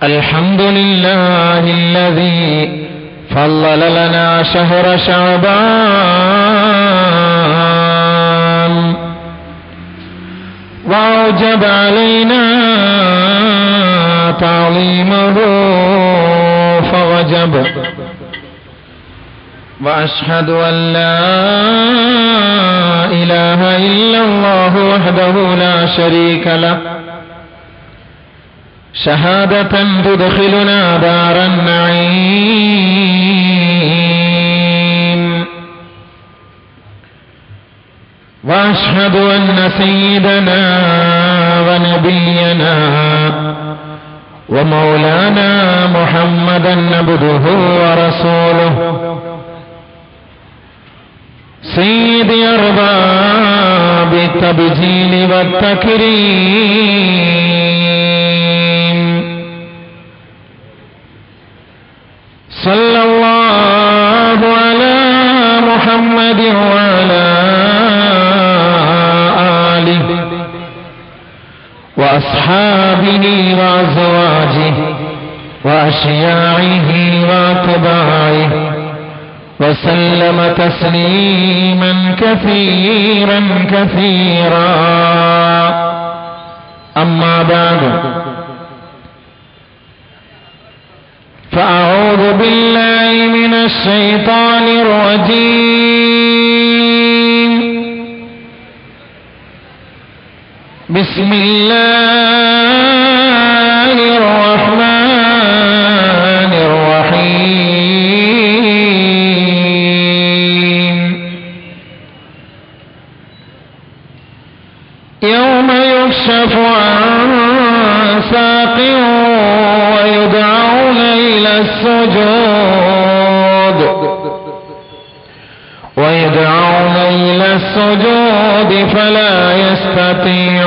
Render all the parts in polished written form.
الحمد لله الذي فضل لنا شهر شعبان وأوجب علينا تعظيمه فوجب وأشهد أن لا إله إلا الله وحده لا شريك له شهادة تدخلنا دار النعيم وأشهد أن سيدنا ونبينا ومولانا محمدا عبده ورسوله سيد أرباب التبجيل والتكريم صلى الله على محمد وعلى آله وأصحابه وأزواجه وأشياعه وأتباعه وسلم تسليما كثيرا كثيرا أما بعد فأعوذ بالله من الشيطان الرجيم بسم الله الرحمن الرحيم يوم يكشف عن ساق ويدعون إلى السجود فلا يستطيعون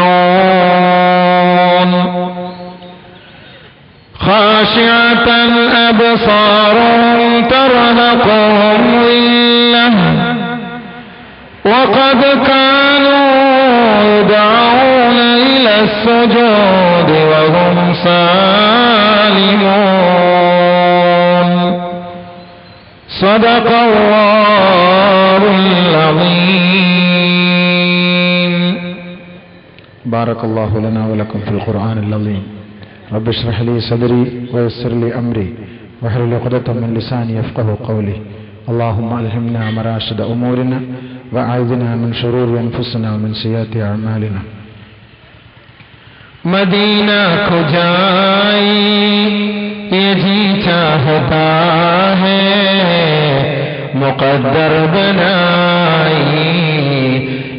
خاشعة أبصارهم ترهقهم ذلة وقد كانوا يدعون إلى السجود وهم سالمون صدق الله العظيم. بارك الله لنا ولكم في القرآن العظيم. رب اشرح لي صدري ويسر لي أمري واحلل عقدة من لساني يفقهوا قولي. اللهم ألهمنا مراشد أمورنا وأعذنا من شرور أنفسنا ومن سيئات أعمالنا. مدینہ کو جائی یہ جی چاہتا ہے مقدر بنائی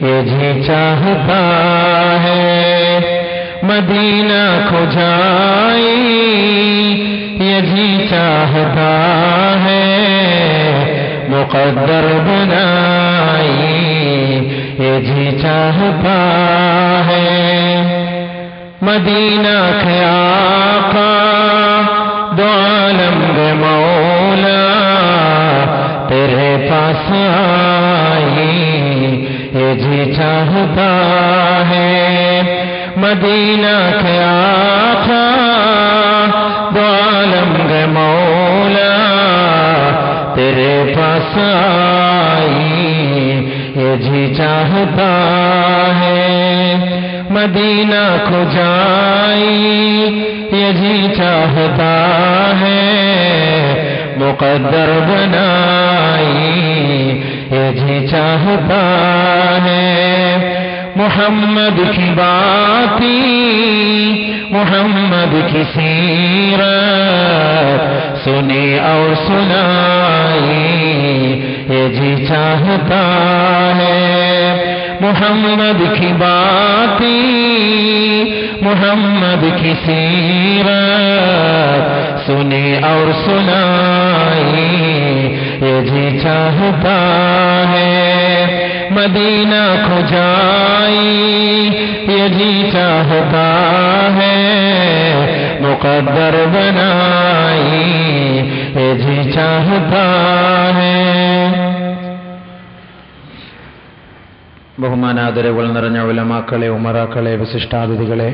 یہ جی چاہتا ہے مدینہ کو جائی یہ جی چاہتا ہے مقدر بنائی یہ جی چاہتا ہے مدینہ کے آقا دو عالم کے مولا تیرے پاس آئی یہ جی چاہتا ہے مدینہ کے آقا دو عالم کے مولا تیرے پاس آئی یہ جی چاہتا ہے مدینہ کو جائی یہ جی چاہتا ہے مقدر بنائی یہ جی چاہتا ہے محمد کی باتی محمد کی سیرت سنی اور سنائی یہ جی چاہتا ہے محمد کی باتی محمد کی سیرت سنی اور سنائی یہ جی چاہتا ہے مدینہ کو جائی یہ جی چاہتا ہے مقدر بنائی یہ جی چاہتا ہے. ബഹുമാനാദരവുകൾ നിറഞ്ഞ ഉലമാക്കളെ, ഉമറാക്കളെ, വിശിഷ്ടാതിഥികളെ,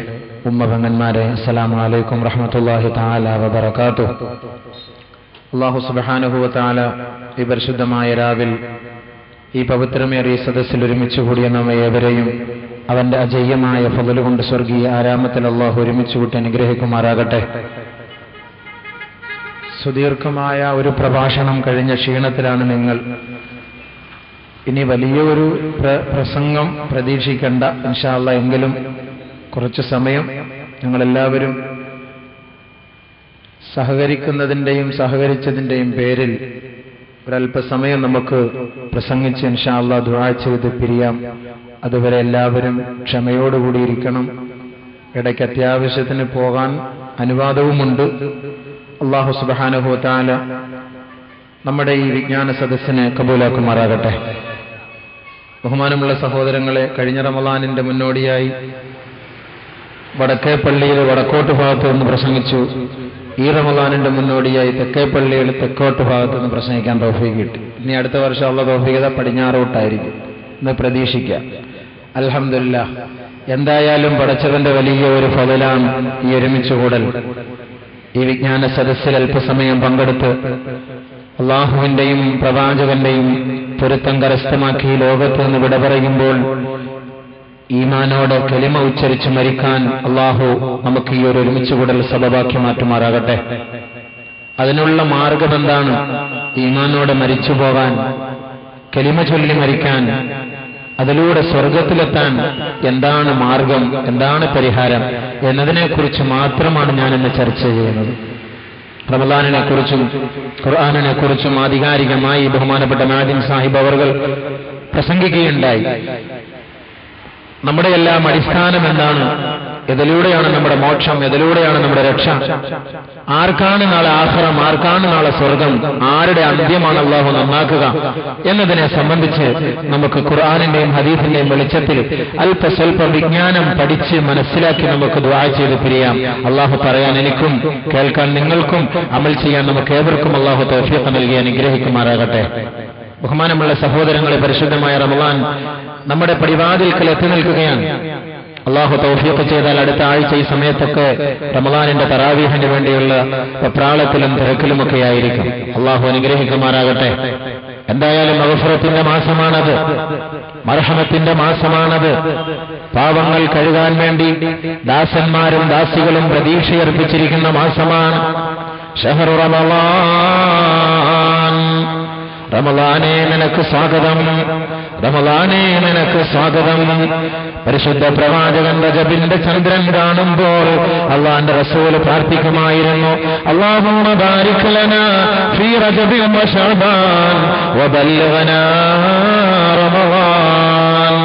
ഉമ്മപെങ്ങന്മാരെ, അസ്സലാമു അലൈക്കും റഹ്മത്തുള്ളാഹി തആല വബറകാതുഹു. അല്ലാഹു സുബ്ഹാനഹു വ തആല ഈ പരിശുദ്ധമായ രാവിൽ ഈ പവിത്രമേറിയ സദസ്സിൽ ഒരുമിച്ച് കൂടിയ നമ്മെ ഏവരെയും അവന്റെ അജയ്യമായ ഫള് കൊണ്ട് സ്വർഗീയ ആരാമത്തിൽ അല്ലാഹു ഒരുമിച്ച് കൂട്ടി അനുഗ്രഹിക്കുമാറാകട്ടെ. സുദീർഘമായ ഒരു പ്രഭാഷണം കഴിഞ്ഞ ക്ഷീണത്തിലാണ് നിങ്ങൾ. ഇനി വലിയൊരു പ്രസംഗം പ്രതീക്ഷിക്കേണ്ട ഇൻഷാ അല്ലാഹ്. എങ്കിലും കുറച്ച് സമയം ഞങ്ങളെല്ലാവരും സഹകരിക്കുന്നതിൻ്റെയും സഹകരിച്ചതിൻ്റെയും പേരിൽ ഒരല്പസമയം നമുക്ക് പ്രസംഗിച്ച് ഇൻഷാ അല്ലാഹ് ദുആ ചെയ്ത് പിരിയാം. അതുവരെ എല്ലാവരും ക്ഷമയോടുകൂടിയിരിക്കണം. ഇടയ്ക്ക് അത്യാവശ്യത്തിന് പോകാൻ അനുവാദവുമുണ്ട്. അല്ലാഹു സുബ്ഹാനഹു വ തആല നമ്മുടെ ഈ വിജ്ഞാന സദസ്സിനെ കബൂലാക്കുമാറാകട്ടെ. ബഹുമാനമുള്ള സഹോദരങ്ങളെ, കഴിഞ്ഞ റമളാനിന്റെ മുന്നോടിയായി വടക്കേപ്പള്ളിയിൽ വടക്കോട്ട് ഭാഗത്ത് നിന്ന് പ്രസംഗിച്ചു. ഈ റമളാനിന്റെ മുന്നോടിയായി തെക്കേപ്പള്ളിയിൽ തെക്കോട്ട് ഭാഗത്ത് നിന്ന് പ്രസംഗിക്കാൻ തൗഫീഖ് കിട്ടി. ഇനി അടുത്ത വർഷം ഉള്ള തൗഫീഖ് പടിഞ്ഞാറോട്ടായിരിക്കും എന്ന് പ്രതീക്ഷിക്കാം. അൽഹംദുലില്ലാഹ്. എന്തായാലും പടച്ചവന്റെ വലിയ ഒരു ഫളലാണ് ഈ ഒരുമിച്ചുകൂടൽ. ഈ വിജ്ഞാന സദസ്സിൽ അല്പസമയം പങ്കെടുത്ത് അള്ളാഹുവിന്റെയും പ്രവാചകന്റെയും പൊരുത്തം കരസ്ഥമാക്കി ലോകത്ത് നിന്ന് വിട പറയുമ്പോൾ ഈമാനോടെ കലിമ ഉച്ചരിച്ച് മരിക്കാൻ അള്ളാഹു നമുക്ക് ഈ ഒരു ഒരുമിച്ചുകൂടൽ സബബാക്കി മാറ്റുമാറാകട്ടെ. അതിനുള്ള മാർഗം എന്താണ്? ഈമാനോടെ മരിച്ചു പോകാൻ, കലിമ ചൊല്ലി മരിക്കാൻ, അതിലൂടെ സ്വർഗത്തിലെത്താൻ എന്താണ് മാർഗം, എന്താണ് പരിഹാരം എന്നതിനെക്കുറിച്ച് മാത്രമാണ് ഞാനിന്ന് ചർച്ച ചെയ്യുന്നത്. റമളാനിനെ കുറിച്ചും ഖുർആനിനെ കുറിച്ചും ആധികാരികമായി ബഹുമാനപ്പെട്ട നാദിം സാഹിബ് അവർകൾ പ്രസംഗിക്കുകയുണ്ടായി. നമ്മുടെ എല്ലാം അടിസ്ഥാനം എന്താണ്? ഇതിലൂടെയാണ് നമ്മുടെ മോക്ഷം, ഇതിലൂടെയാണ് നമ്മുടെ രക്ഷ. ആർക്കാണ് നാളെ ആഖിറം, ആർക്കാണ് നാളെ സ്വർഗം, ആരുടെ അന്ത്യമാണ് അല്ലാഹു നന്നാക്കുക എന്നതിനെ സംബന്ധിച്ച് നമുക്ക് ഖുർആനിന്റെയും ഹദീസിന്റെയും വെളിച്ചത്തിൽ അല്പസ്വല്പം വിജ്ഞാനം പഠിച്ച് മനസ്സിലാക്കി നമുക്ക് ദുആ ചെയ്ത് പിരിയാം. അല്ലാഹു പറയാൻ എനിക്കും കേൾക്കാൻ നിങ്ങൾക്കും അമൽ ചെയ്യാൻ നമുക്ക് ഏവർക്കും അല്ലാഹു തൗഫീഖ് നൽകി അനുഗ്രഹിക്കുമാറാകട്ടെ. ബഹുമാനമുള്ള സഹോദരങ്ങളെ, പരിശുദ്ധമായ റമളാൻ നമ്മുടെ പടിവാതിൽക്കൽ എത്തി നിൽക്കുകയാണ്. അല്ലാഹു തൗഫീഖ് ചെയ്താൽ അടുത്ത ആഴ്ച ഈ സമയത്തൊക്കെ റമളാനിന്റെ തറാവീഹിന് വേണ്ടിയുള്ള വെപ്രാളത്തിലും തിരക്കിലുമൊക്കെ ആയിരിക്കും. അല്ലാഹു അനുഗ്രഹിക്കുമാറാകട്ടെ. എന്തായാലും മഗ്ഫിറത്തിന്റെ മാസമാണത്, മർഹമത്തിന്റെ മാസമാണത്. പാവങ്ങൾ കഴുകാൻ വേണ്ടി ദാസന്മാരും ദാസികളും പ്രതീക്ഷയർപ്പിച്ചിരിക്കുന്ന മാസമാണ് ശഹ്റു റമളാൻ. റമളാനേ നിനക്ക് സ്വാഗതം, റമളാനേ നിനക്ക് സ്വാഗതം. പരിശുദ്ധ പ്രവാചകൻ റജബിന്റെ ചന്ദ്രൻ കാണുമ്പോൾ അല്ലാഹുവിന്റെ റസൂൽ പ്രാർത്ഥിക്കുമായിരുന്നു, അല്ലാഹുമ്മ ബാരിക് ലനാ ഫീ റജബി വ ശഅബാൻ വബല്ലിഗ്നാ റമളാൻ.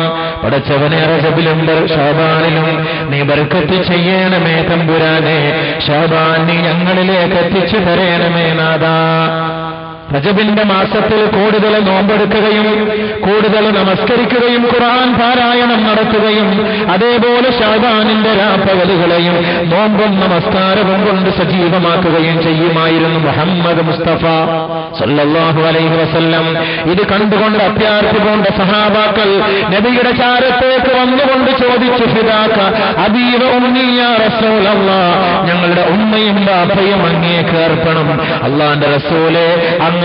പടച്ചവനെ, റജബിലും ശഅബാനിലും നീ ബർക്കത്ത് ചെയ്യണമേ തമ്പുരാനെ. ശഅബാൻ നീ ഞങ്ങളിലേക്ക് എത്തിച്ചു തരണമേ നാഥാ. റജബിന്റെ മാസത്തിൽ കൂടുതൽ നോമ്പെടുക്കുകയും കൂടുതൽ നമസ്കരിക്കുകയും ഖുർആൻ പാരായണം നടത്തുകയും അതേപോലെ ശഅബാനിന്റെ രാപ്പകലുകളെയും നോമ്പും നമസ്കാരവും കൊണ്ട് സജീവമാക്കുകയും ചെയ്യുമായിരുന്നു മുഹമ്മദ് മുസ്തഫ സല്ലല്ലാഹു അലൈഹി വസല്ലം. ഇത് കണ്ടുകൊണ്ട് അത്യാർത്തി കൊണ്ട സഹാബാക്കൾ നബിയുടെ ചാരത്തേക്ക് വന്നുകൊണ്ട് ചോദിച്ചു, ഫിദാക അബീവ ഉമ്മി യാ റസൂലല്ലാഹ്, ഞങ്ങളുടെ ഉമ്മയും ബാപ്പയും അങ്ങേക്ക് അർപ്പണം. അല്ലാഹുവിന്റെ റസൂലേ, അങ്ങ്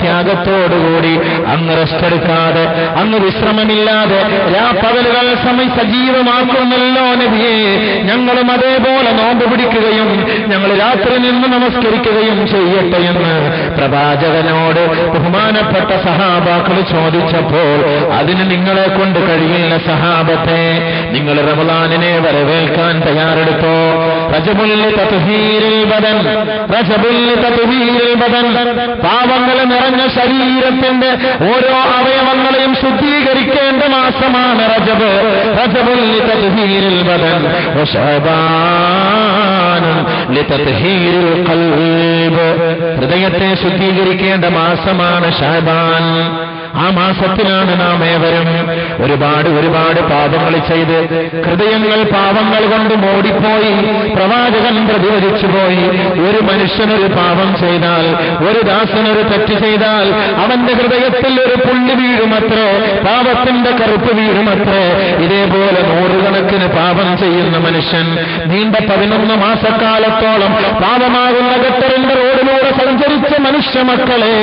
ത്യാഗത്തോടുകൂടി അങ്ങ് റെസ്റ്റ് എടുക്കാതെ, അങ്ങ് വിശ്രമമില്ലാതെ രാപ്പകലുകൾ സജീവമാക്കുന്നല്ലോ നബിയേ. ഞങ്ങളും അതേപോലെ നോമ്പ് പിടിക്കുകയും ഞങ്ങൾ രാത്രി നിന്ന് നമസ്കരിക്കുകയും ചെയ്യട്ടെ എന്ന് പ്രവാചകനോട് ബഹുമാനപ്പെട്ട സഹാബാക്കൾ ചോദിച്ചപ്പോൾ, അതിന് നിങ്ങളെ കൊണ്ട് കഴിയില്ല സഹാബത്തെ. നിങ്ങൾ റമളാനിനെ വരവേൽക്കാൻ തയ്യാറെടുത്തോ. റജബുൽ തത്ഹീരിൽ ബദൻ, റജബുൽ തത്ഹീരിൽ ബദൻ. പാവങ്ങൾ നിറഞ്ഞ ശരീരത്തിന്റെ ഓരോ അവയവങ്ങളെയും ശുദ്ധീകരിക്കേണ്ട മാസമാണ് റജബ്. റജബുൽ തത്ഹീരിൽ ബദൻ വശഅബാൻ ലിതത്ഹീരിൽ ഖൽബ്. ഹൃദയത്തെ ശുദ്ധീകരിക്കേണ്ട മാസമാണ് ശഅബാൻ. ആ മാസത്തിലാണ് നാം ഏവരും ഒരുപാട് പാപങ്ങൾ ചെയ്ത് ഹൃദയങ്ങൾ പാപങ്ങൾ കൊണ്ട് മൂടിപ്പോയി. പ്രവാചകൻ പ്രതിവചിച്ചു പോയി, ഒരു മനുഷ്യനൊരു പാപം ചെയ്താൽ, ഒരു ദാസനൊരു തെറ്റ് ചെയ്താൽ അവന്റെ ഹൃദയത്തിൽ ഒരു പുള്ളി വീഴുമത്രേ, പാപത്തിന്റെ കറുപ്പ് വീഴുമത്രേ. ഇതേപോലെ 100 ലക്ഷക്കണക്കിന് പാപം ചെയ്യുന്ന മനുഷ്യൻ നീണ്ട 11 മാസക്കാലത്തോളം പാപമാകുന്ന ഗട്ടറിന്റെ റോഡിലൂടെ സഞ്ചരിച്ച മനുഷ്യ മക്കളെ,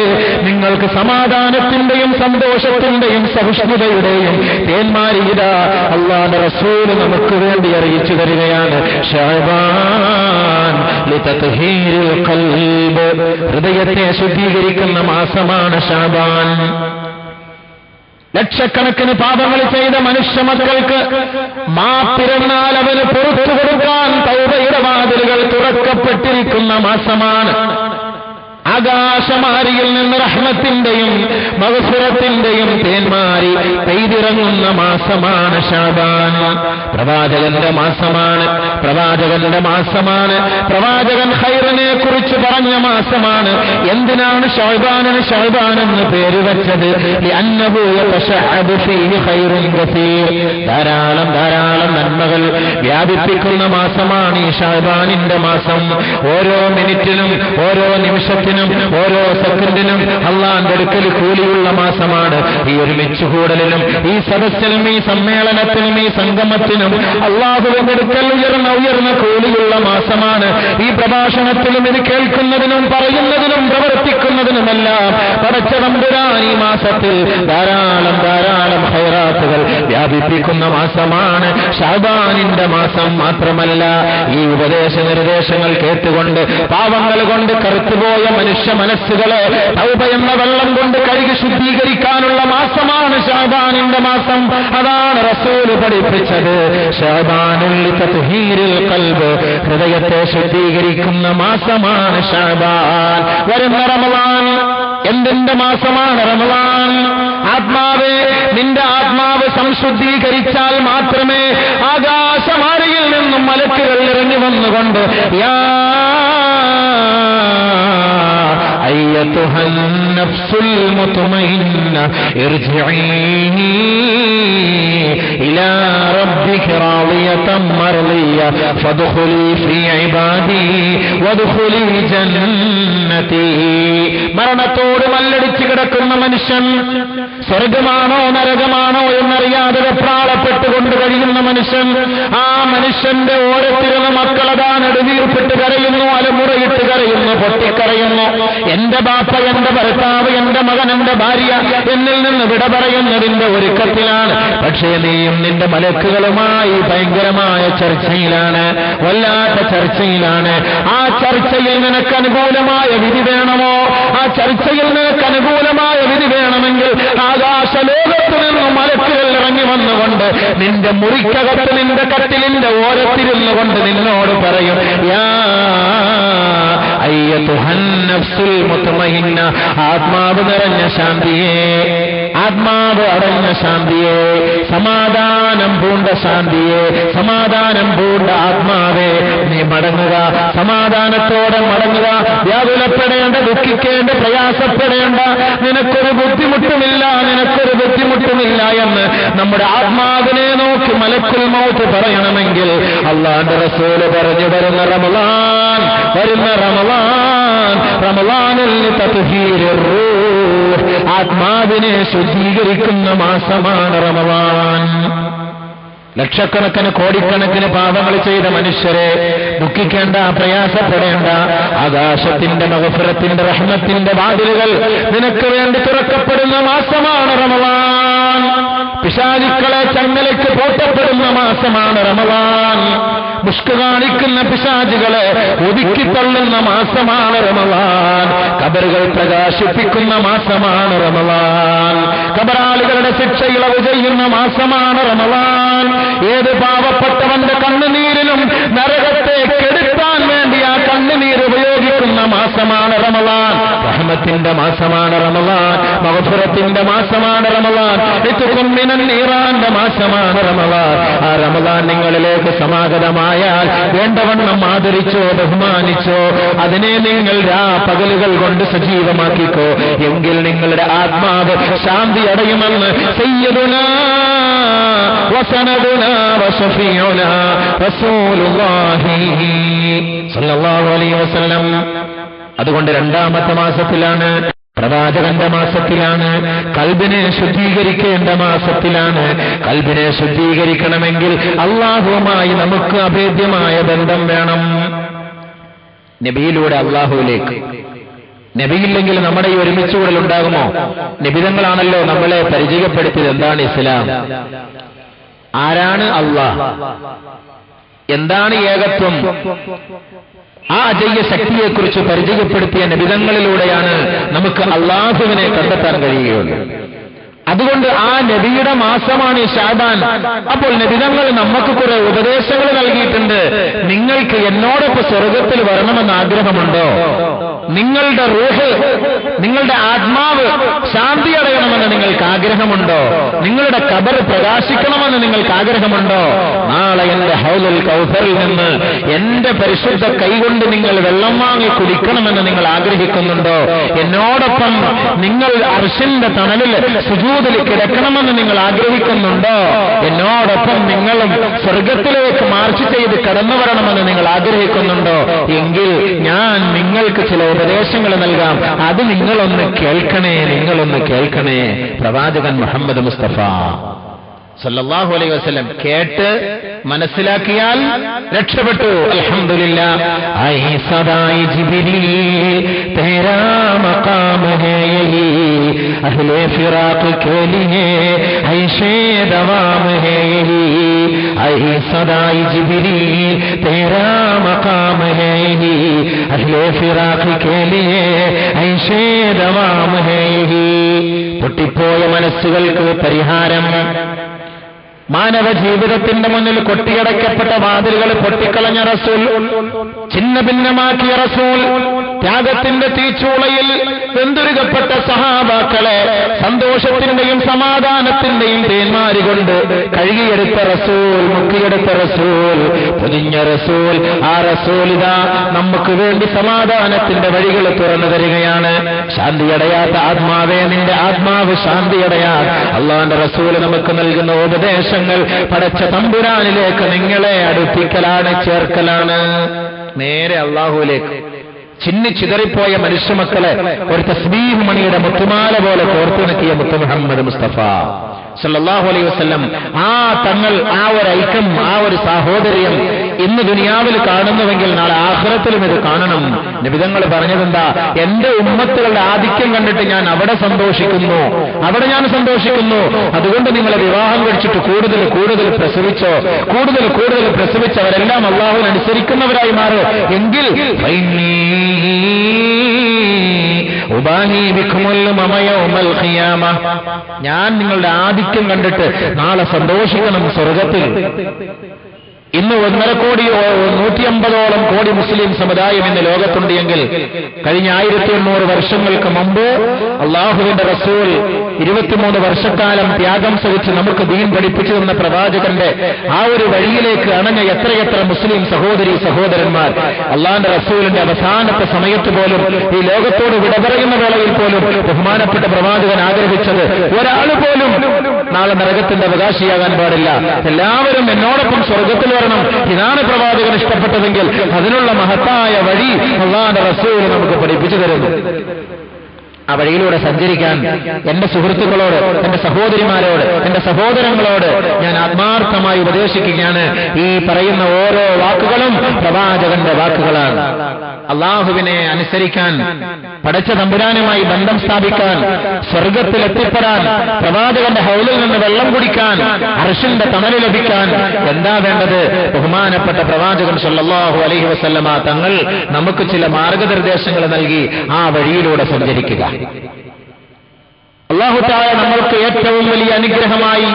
നിങ്ങൾക്ക് സമാധാനത്തിന്റെയും സന്തോഷത്തിന്റെയും സഹിഷ്ണുതയുടെയും തേന്മാരിയിത അല്ലാഹുവിന്റെ റസൂൽ നമുക്ക് വേണ്ടി അറിയിച്ചു തരികയാണ്. ശഅബാൻ ലിതത്ഹീരിൽ ഖൽബ്, ഹൃദയത്തെ ശുദ്ധീകരിക്കുന്ന മാസമാണ് ശഅബാൻ. ലക്ഷക്കണക്കിന് പാപങ്ങൾ ചെയ്ത മനുഷ്യ മക്കൾക്ക് മാപ്പിരന്നാൽ അവന് പുറത്തു കൊടുക്കാൻ തൗബയുടെ വാതിലുകൾ തുറക്കപ്പെട്ടിരിക്കുന്ന മാസമാണ്. ആകാശമാരിയിൽ നിന്ന് റഹ്മത്തിന്റെയും മഗ്ഫിറത്തിന്റെയും തേന്മാരി പെയ്തിറങ്ങുന്ന മാസമാണ് ശഅബാൻ. പ്രവാചകന്റെ മാസമാണ്, പ്രവാചകന്റെ മാസമാണ്. പ്രവാചകൻ ഖൈറിനെ കുറിച്ച് പറഞ്ഞ മാസമാണ്. എന്തിനാണ് ശഅബാനിന് ശഅബാൻ എന്ന് പേര് വെച്ചത്? ലിഅന്നഹു യതശഅബു ഫീഹി ഖൈറുൻ കസീർ, ധാരാളം ധാരാളം നന്മകൾ വ്യാപിപ്പിക്കുന്ന മാസമാണ് ഈ ശഅബാനിന്റെ മാസം. ഓരോ മിനിറ്റിലും ഓരോ നിമിഷത്തിനും ഓരോ സെക്കൻഡിനും അല്ലാഹുവിന്റെ അടുക്കൽ കൂലിയുള്ള മാസമാണ്. ഈ ഒരുമിച്ച് കൂടലിനും ഈ സദസ്സിലും ഈ സമ്മേളനത്തിനും ഈ സംഗമത്തിനും അല്ലാഹുവിന്റെ അടുക്കൽ ഉയർന്ന കൂലിയുള്ള മാസമാണ്. ഈ പ്രഭാഷണത്തിലും ഇത് കേൾക്കുന്നതിനും പറയുന്നതിനും പ്രവർത്തിക്കുന്നതിനുമെല്ലാം പടച്ച തമ്പുരാൻ ഈ മാസത്തിൽ ധാരാളം ധാരാളം ഖൈറാത്തുകൾ വ്യാപിപ്പിക്കുന്ന മാസമാണ് ശഅബാനിന്റെ മാസം. മാത്രമല്ല, ഈ ഉപദേശ നിർദ്ദേശങ്ങൾ കേട്ടുകൊണ്ട് പാവങ്ങൾ കൊണ്ട് കറുത്തുപോയ മനുഷ്യ മനസ്സുകളെ തൗബ എന്ന വെള്ളം കൊണ്ട് കഴുകി ശുദ്ധീകരിക്കാനുള്ള മാസമാണ് ശഅബാനിന്റെ മാസം. അതാണ് റസൂൽ പഠിപ്പിച്ചത്. ശഅബാനുൽ ലിതത്ഹീരിൽ ഖൽബ്, ഹൃദയത്തെ ശുദ്ധീകരിക്കുന്ന മാസമാണ് ശഅബാൻ. വരുന്ന റമളാൻ എന്തിന്റെ മാസമാണ്? റമളാൻ. ആത്മാവേ, നിന്റെ ആത്മാവ് സംശുദ്ധീകരിച്ചാൽ മാത്രമേ ആകാശമാരിയിൽ നിന്നും മലക്കുകൾ ഇറങ്ങി വന്നുകൊണ്ട് യാ أيتها النفس المطمئنة ارجعي إلى ربك راضية مرضية فادخلي في عبادي وادخلي جنتي. മരണത്തോട് മല്ലടിച്ചു കിടക്കുന്ന മനുഷ്യൻ സ്വർഗമാണോ നരകമാണോ എന്നറിയാതെ വെപ്രാളപ്പെട്ടുകൊണ്ട് കഴിയുന്ന മനുഷ്യൻ, ആ മനുഷ്യന്റെ ഓരത്തിരുന്ന മക്കളതാണ് നെടുവീർപ്പിട്ട് കരയുന്നു, അലമുറയിട്ട് കരയുന്നു, പൊട്ടിക്കരയുന്നു. എന്റെ ബാപ്പ, എന്റെ ഭർത്താവ്, എന്റെ മകൻ, എന്റെ ഭാര്യ എന്നിൽ നിന്ന് വിട പറയുന്നതിന്റെ ഒരുക്കത്തിലാണ്. പക്ഷേ നീയും നിന്റെ മലക്കുകളുമായി ഭയങ്കരമായ ചർച്ചയിലാണ്, വല്ലാത്ത ചർച്ചയിലാണ്. ആ ചർച്ചയിൽ നിനക്ക് അനുകൂലമായ വിധി വേണമോ? ആ ചർച്ചയിൽ നിനക്ക് അനുകൂലമായ വിധി വേണമെങ്കിൽ ആകാശലോകത്തു നിന്നും മലക്കുകൾ ഇറങ്ങി വന്നുകൊണ്ട് നിന്റെ മുറിക്കകത്ത് നിന്റെ കട്ടിലിന്റെ ഓരത്തിരുന്നു കൊണ്ട് നിന്നോട് പറയും, യാ അയ്യതുഹൻ നഫ്സുൽ മുത്മഇന്ന, ആത്മാവ് നിറഞ്ഞ ശാന്തിയെ, ആത്മാവ് അടഞ്ഞ ശാന്തിയെ, സമാധാനം പൂണ്ട ശാന്തിയെ, സമാധാനം പൂണ്ട ആത്മാവേ, നീ മടങ്ങുക, സമാധാനത്തോടെ മടങ്ങുക. വ്യാകുലപ്പെടേണ്ട, ദുഃഖിക്കേണ്ട, പ്രയാസപ്പെടേണ്ട, നിനക്കൊരു ബുദ്ധിമുട്ടുമില്ല, നിനക്കൊരു ബുദ്ധിമുട്ടുമില്ല എന്ന് നമ്മുടെ ആത്മാവിനെ നോക്കി മലക്കുൽ മൗത്ത് പറയണമെങ്കിൽ അല്ലാഹുവിന്റെ റസൂൽ പറഞ്ഞു, വരുന്ന റമളാൻ, വരുന്ന റമളാൻ, റമളാനുൽ തത്ഹീരിർ റൂഹ്, ആത്മാവിനെ ശുദ്ധീകരിക്കുന്ന മാസമാണ് റമളാൻ. ലക്ഷക്കണക്കിന് കോടിക്കണക്കിന് പാപങ്ങൾ ചെയ്ത മനുഷ്യരെ ദുഃഖിക്കേണ്ട, പ്രയാസപ്പെടേണ്ട. ആകാശത്തിന്റെ മഗ്ഫിറത്തിന്റെ റഹ്മത്തിന്റെ വാതിലുകൾ നിനക്ക് വേണ്ടി തുറക്കപ്പെടുന്ന മാസമാണ് റമളാൻ. പിശാചുക്കളെ ചങ്ങലയ്ക്ക് പൂട്ടപ്പെടുന്ന മാസമാണ് റമളാൻ. മുഷ്ക് കാണിക്കുന്ന പിശാചുകളെ ഒതുക്കിത്തള്ളുന്ന മാസമാണ് റമളാൻ. ഖബറുകൾ പ്രകാശിപ്പിക്കുന്ന മാസമാണ് റമളാൻ. ഖബറാളികളുടെ ശിക്ഷ ഇളവ് ചെയ്യുന്ന മാസമാണ് റമളാൻ. ഏത് പാവപ്പെട്ടവന്റെ കണ്ണുനീരിലും നരകത്തെ കെടുത്താൻ വേണ്ടി ആ കണ്ണുനീർ ഉപയോഗിക്കുന്ന മാസമാണ് റമളാൻ. റഹ്മത്തിന്റെ മാസമാണ് റമളാൻ. മഗ്ഫിറത്തിന്റെ മാസമാണ് റമളാൻ. ഇത്ഖും മിനൻ നീറാന്റെ മാസമാണ് റമളാൻ. ആ റമളാൻ നിങ്ങളിലേക്ക് സമാഗതമായാൽ വേണ്ടവണ്ണം ആദരിച്ചോ, ബഹുമാനിച്ചോ, അതിനെ നിങ്ങൾ പകലുകൾ കൊണ്ട് സജീവമാക്കിക്കോ. എങ്കിൽ നിങ്ങളുടെ ആത്മാവ് ശാന്തി അടയുമെന്ന് സയ്യിദുനാ വസനദുനാ വശഫീഉനാ റസൂലുള്ളാഹി സ്വല്ലല്ലാഹു അലൈഹി വസല്ലം. അതുകൊണ്ട് രണ്ടാമത്തെ മാസത്തിലാണ് പ്രവാചകന്റെ മാസത്തിലാണ്, കൽബിനെ ശുദ്ധീകരിക്കേണ്ട മാസത്തിലാണ്. കൽബിനെ ശുദ്ധീകരിക്കണമെങ്കിൽ അല്ലാഹുവുമായി നമുക്ക് അഭേദ്യമായ ബന്ധം വേണം. നബിയിലൂടെ അല്ലാഹുവിലേക്ക്. നബിയില്ലെങ്കിൽ നമ്മുടെ ഈ ഒരുമിച്ചുകൂടൽ ഉണ്ടാകുമോ? നബിതങ്ങളാണല്ലോ നമ്മളെ പരിചയപ്പെടുത്തിയത്. എന്താണ് ഇസ്ലാം, ആരാണ് അല്ലാഹ്, എന്താണ് ഏകത്വം, ആ അജയ്യ ശക്തിയെക്കുറിച്ച് പരിചയപ്പെടുത്തിയ നബിതങ്ങളിലൂടെയാണ് നമുക്ക് അല്ലാഹുവിനെ കണ്ടെത്താൻ കഴിയുകയുള്ളൂ. അതുകൊണ്ട് ആ നബിയുടെ മാസമാണ് ഈ ശഅബാൻ. അപ്പോൾ നബിതങ്ങൾ നമുക്ക് കുറെ ഉപദേശങ്ങൾ നൽകിയിട്ടുണ്ട്. നിങ്ങൾക്ക് എന്നോടൊപ്പം സ്വർഗത്തിൽ വരണമെന്ന് ആഗ്രഹമുണ്ടോ? നിങ്ങളുടെ റൂഹ്, നിങ്ങളുടെ ആത്മാവ് ശാന്തി അടയണമെന്ന് നിങ്ങൾക്ക് ആഗ്രഹമുണ്ടോ? നിങ്ങളുടെ ഖബർ പ്രകാശിക്കണമെന്ന് നിങ്ങൾക്ക് ആഗ്രഹമുണ്ടോ? നാളെ എന്റെ ഹൗലുൽ കൗസറിൽ നിന്ന് എന്റെ പരിശുദ്ധ കൈകൊണ്ട് നിങ്ങൾ വെള്ളം വാങ്ങി കുടിക്കണമെന്ന് നിങ്ങൾ ആഗ്രഹിക്കുന്നുണ്ടോ? എന്നോടൊപ്പം നിങ്ങൾ അർശിന്റെ തണലിൽ സുജൂദിൽ കിടക്കണമെന്ന് നിങ്ങൾ ആഗ്രഹിക്കുന്നുണ്ടോ? എന്നോടൊപ്പം നിങ്ങളും സ്വർഗത്തിലേക്ക് മാർച്ച് ചെയ്ത് കടന്നു വരണമെന്ന് നിങ്ങൾ ആഗ്രഹിക്കുന്നുണ്ടോ? എങ്കിൽ ഞാൻ നിങ്ങൾക്ക് ചില ഉപദേശങ്ങൾ നൽകാം. അത് നിങ്ങളൊന്ന് കേൾക്കണേ, നിങ്ങളൊന്ന് കേൾക്കണേ. പ്രവാചകൻ മുഹമ്മദ് മുസ്തഫ സല്ലല്ലാഹു അലൈഹി വസല്ലം കേട്ട് മനസ്സിലാക്കിയാൽ രക്ഷപ്പെട്ടു. അൽഹംദുലില്ലാഹ്. ഐ സദായി ജിബ്രീൽ തേരാ മഖാം ഹേ യഹി അഹ്ലെ ഫിറാഖ് കേ ലിയേ ഐശേ ദവാം ഹേ യഹി ഐ സദായി ജിബ്രീൽ തേരാ മഖാം ഹേ യഹി അഹ്ലെ ഫിറാഖ് കേ ലിയേ ഐശേ ദവാം ഹേ യഹി. പൊട്ടിപ്പോയ മനസ്സുകൾക്ക് പരിഹാരം. മാനവ ജീവിതത്തിന്റെ മുന്നിൽ കൊട്ടിയടക്കപ്പെട്ട വാതിലുകൾ പൊട്ടിക്കളഞ്ഞ റസൂൽ, ഛിന്ന ഭിന്നമാക്കിയ റസൂൽ, ത്യാഗത്തിന്റെ തീച്ചൂളയിൽ വെന്തുരുകപ്പെട്ട സഹാബാക്കളെ സന്തോഷത്തിന്റെയും സമാധാനത്തിന്റെയും തേന്മാരി കൊണ്ട് കഴുകിയെടുത്ത റസൂൽ, മുക്കിയെടുത്ത റസൂൽ, പൊതിഞ്ഞ റസൂൽ. ആ റസൂൽ ഇതാ നമുക്ക് വേണ്ടി സമാധാനത്തിന്റെ വഴികൾ തുറന്നു തരികയാണ്. ശാന്തിയടയാത്ത ആത്മാവേ, നിന്റെ ആത്മാവ് ശാന്തിയടയാൻ അള്ളാന്റെ റസൂൽ നമുക്ക് നൽകുന്ന ഉപദേശം പടച്ച തമ്പുരാനിലേക്ക് നിങ്ങളെ അടുപ്പിക്കലാണ്, ചേർക്കലാണ്. നേരെ അള്ളാഹുവിലേക്ക്. ചിന്നിച്ചിതറിപ്പോയ മനുഷ്യമക്കളെ ഒരു തസ്ബീഹ് മണിയുടെ മുത്തുമാല പോലെ കോർത്തിണക്കിയ മുത്ത് മുഹമ്മദ് മുസ്തഫ സല്ലല്ലാഹു അലൈഹി വസല്ലം. ആ തങ്ങൾ, ആ ഒരു ഐക്യം, ആ ഒരു സാഹോദര്യം ഇന്ന് ദുനിയാവിൽ കാണുന്നുവെങ്കിൽ നാളെ ആഖിറത്തിലും ഇത് കാണണം. നബിതങ്ങൾ പറഞ്ഞതെന്താ? എന്റെ ഉമ്മത്തുകളുടെ ആധിക്യം കണ്ടിട്ട് ഞാൻ അവിടെ സന്തോഷിക്കുന്നു, അവിടെ ഞാൻ സന്തോഷിക്കുന്നു. അതുകൊണ്ട് നിങ്ങളെ വിവാഹം കഴിച്ചിട്ട് കൂടുതൽ കൂടുതൽ പ്രസവിച്ചോ, കൂടുതൽ കൂടുതൽ പ്രസവിച്ചവരെല്ലാം അള്ളാഹുവിനെ അനുസരിക്കുന്നവരായി മാറും. എങ്കിൽ ഞാൻ നിങ്ങളുടെ ആധിക്യം കണ്ടിട്ട് നാളെ സന്തോഷിക്കണം സ്വർഗത്തിൽ. ഇന്ന് 1.5 കോടിയോ 150ഓളം കോടി മുസ്ലിം സമുദായം ഇന്ന് ലോകത്തുണ്ട് എങ്കിൽ കഴിഞ്ഞ 1800 വർഷങ്ങൾക്ക് മുമ്പ് അള്ളാഹുവിന്റെ റസൂൽ 23 വർഷക്കാലം ത്യാഗം സഹിച്ച് നമുക്ക് ദീൻ പഠിപ്പിച്ചു തന്ന പ്രവാചകന്റെ ആ ഒരു വഴിയിലേക്ക് അണഞ്ഞ എത്രയെത്ര മുസ്ലിം സഹോദരി സഹോദരന്മാർ അള്ളാഹുവിന്റെ റസൂലിന്റെ അവസാനത്തെ സമയത്ത് പോലും, ഈ ലോകത്തോട് വിട പറയുന്ന വേളയിൽ പോലും ബഹുമാനപ്പെട്ട പ്രവാചകൻ ആഗ്രഹിച്ചത് ഒരാൾ പോലും നാളെ നരകത്തിന്റെ അവകാശിയാകാൻ പാടില്ല, എല്ലാവരും എന്നോടൊപ്പം സ്വർഗത്തിൽ വരണം. ഇതാണ് പ്രവാചകൻ ഇഷ്ടപ്പെട്ടതെങ്കിൽ അതിനുള്ള മഹത്തായ വഴി അല്ലാഹുവിന്റെ റസൂൽ നമുക്ക് പഠിപ്പിച്ചു തരുന്നു. ആ വഴിയിലൂടെ സഞ്ചരിക്കാൻ എന്റെ സുഹൃത്തുക്കളോട്, എന്റെ സഹോദരിമാരോട്, എന്റെ സഹോദരങ്ങളോട് ഞാൻ ആത്മാർത്ഥമായി ഉപദേശിക്കുകയാണ്. ഈ പറയുന്ന ഓരോ വാക്കുകളും പ്രവാചകന്റെ വാക്കുകളാണ്. അള്ളാഹുവിനെ അനുസരിക്കാൻ, പടച്ച തമ്പുരാനുമായി ബന്ധം സ്ഥാപിക്കാൻ, സ്വർഗത്തിൽ എത്തിപ്പെടാൻ, പ്രവാചകന്റെ ഹൗലിൽ നിന്ന് വെള്ളം കുടിക്കാൻ, അർശിന്റെ തണല് ലഭിക്കാൻ എന്താ വേണ്ടത്? ബഹുമാനപ്പെട്ട പ്രവാചകൻ സല്ലല്ലാഹു അലൈഹി വസല്ലമ തങ്ങൾ നമുക്ക് ചില മാർഗനിർദ്ദേശങ്ങൾ നൽകി ആ വഴിയിലൂടെ സഞ്ചരിക്കുക. അല്ലാഹു തആല നമ്മൾക്ക് ഏറ്റവും വലിയ അനുഗ്രഹമായി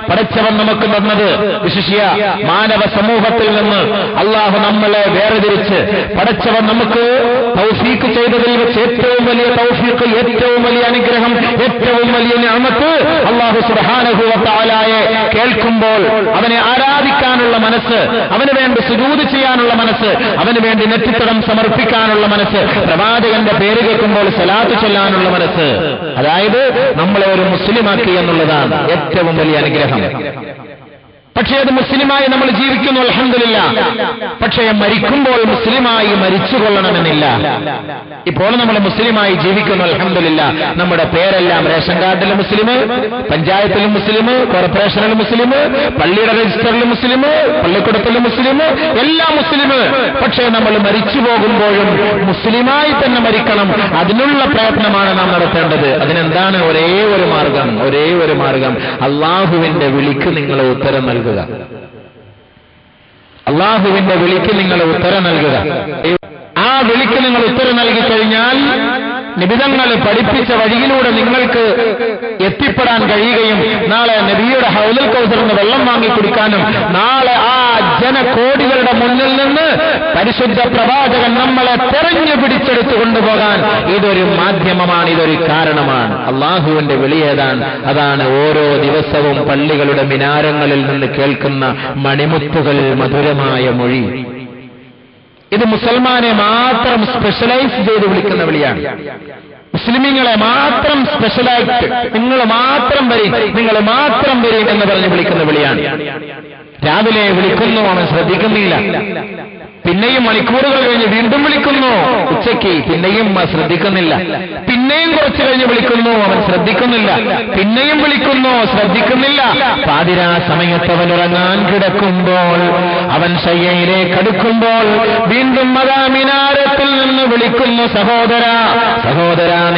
പടച്ചവൻ നമുക്ക് തന്നത്, വിശിഷ്യ മാനവ സമൂഹത്തിൽ നിന്ന് അല്ലാഹു നമ്മളെ വേർതിരിച്ച് പടച്ചവൻ നമുക്ക് തൗഫീഖ് ചെയ്തതിൽ വെച്ച് ഏറ്റവും വലിയ തൗഫീഖ്, ഏറ്റവും വലിയ അനുഗ്രഹം, ഏറ്റവും വലിയ നിഅമത്ത് അല്ലാഹു സുബ്ഹാനഹു വ തആലയെ കേൾക്കുമ്പോൾ അവനെ ആരാധിക്കാനുള്ള മനസ്സ്, അവന് വേണ്ടി സുജൂദ് ചെയ്യാനുള്ള മനസ്സ്, അവന് വേണ്ടി നെറ്റിത്തടം സമർപ്പിക്കാനുള്ള മനസ്സ്, പ്രവാചകന്റെ പേര് കേൾക്കുമ്പോൾ സലാത്ത് ചൊല്ലാനുള്ള മനസ്സ്, അതായത് നമ്മളെ ഒരു മുസ്ലിമാക്കി എന്നുള്ളതാണ് ഏറ്റവും വലിയ അനുഗ്രഹം. പക്ഷേ അത് മുസ്ലിമായി നമ്മൾ ജീവിക്കുന്നു, അൽഹംദുലില്ലാ. പക്ഷേ മരിക്കുമ്പോൾ മുസ്ലിമായി മരിച്ചു കൊള്ളണമെന്നില്ല. ഇപ്പോൾ നമ്മൾ മുസ്ലിമായി ജീവിക്കുന്നു, അൽഹംദുലില്ലാ. നമ്മുടെ പേരെല്ലാം റേഷൻ കാർഡിലെ മുസ്ലിം, പഞ്ചായത്തിലും മുസ്ലിം, കോർപ്പറേഷനിലും മുസ്ലിം, പള്ളിയുടെ രജിസ്റ്ററിലും മുസ്ലിം, പള്ളിക്കൂടത്തിലും മുസ്ലിം, എല്ലാം മുസ്ലിം. പക്ഷേ നമ്മൾ മരിച്ചു പോകുമ്പോഴും മുസ്ലിമായി തന്നെ മരിക്കണം. അതിനുള്ള പ്രയത്നമാണ് നാം നടത്തേണ്ടത്. അതിനെന്താണ് ഒരേ ഒരു മാർഗം, അള്ളാഹുവിന്റെ വിളിക്ക് നിങ്ങൾ ഉത്തരം നൽകുക. അള്ളാഹുവിന്റെ വിളിക്ക് നിങ്ങൾ ഉത്തരം നൽകുക. ആ വിളിക്ക് നിങ്ങൾ ഉത്തരം നൽകിക്കഴിഞ്ഞാൽ നിബിതങ്ങൾ പഠിപ്പിച്ച വഴിയിലൂടെ നിങ്ങൾക്ക് എത്തിപ്പെടാൻ കഴിയുകയും നാളെ നബിയുടെ ഹൗലുൽ കൗസറിന് വെള്ളം വാങ്ങി കുടിക്കാനും നാളെ ആ ജനകോടികളുടെ മുന്നിൽ നിന്ന് പരിശുദ്ധ പ്രവാചകൻ നമ്മളെ തെരഞ്ഞു പിടിച്ചെടുത്തു കൊണ്ടുപോകാൻ ഇതൊരു മാധ്യമമാണ്, ഇതൊരു കാരണമാണ്. അള്ളാഹുവിന്റെ വിളി ഏതാണ്? അതാണ് ഓരോ ദിവസവും പള്ളികളുടെ മിനാരങ്ങളിൽ നിന്ന് കേൾക്കുന്ന മണിമുത്തുകൾ, മധുരമായ മൊഴി. ഇത് മുസൽമാനെ മാത്രം സ്പെഷ്യലൈസ് ചെയ്ത് വിളിക്കുന്ന വിളിയാണ്. മുസ്ലിമീങ്ങളെ മാത്രം സ്പെഷ്യലായിട്ട് നിങ്ങൾ മാത്രം വരും എന്ന് പറഞ്ഞ് വിളിക്കുന്ന വിളിയാണ്. രാവിലെ വിളിക്കുന്നു, അവൻ ശ്രദ്ധിക്കുന്നില്ല. പിന്നെയും മണിക്കൂറുകൾ കഴിഞ്ഞ് വീണ്ടും വിളിക്കുന്നു, ഉച്ചയ്ക്ക് പിന്നെയും ശ്രദ്ധിക്കുന്നില്ല. പിന്നെയും കുറച്ചു കഴിഞ്ഞ് വിളിക്കുന്നു, അവൻ ശ്രദ്ധിക്കുന്നില്ല. പിന്നെയും വിളിക്കുന്നു, ശ്രദ്ധിക്കുന്നില്ല. പാതിരാ സമയത്ത് അവൻ ഉറങ്ങാൻ കിടക്കുമ്പോൾ, അവൻ ശയ്യയിലേക്ക് അടുക്കുമ്പോൾ വീണ്ടും അതാ മിനാരത്തിൽ നിന്ന് വിളിക്കുന്നു, സഹോദരാ,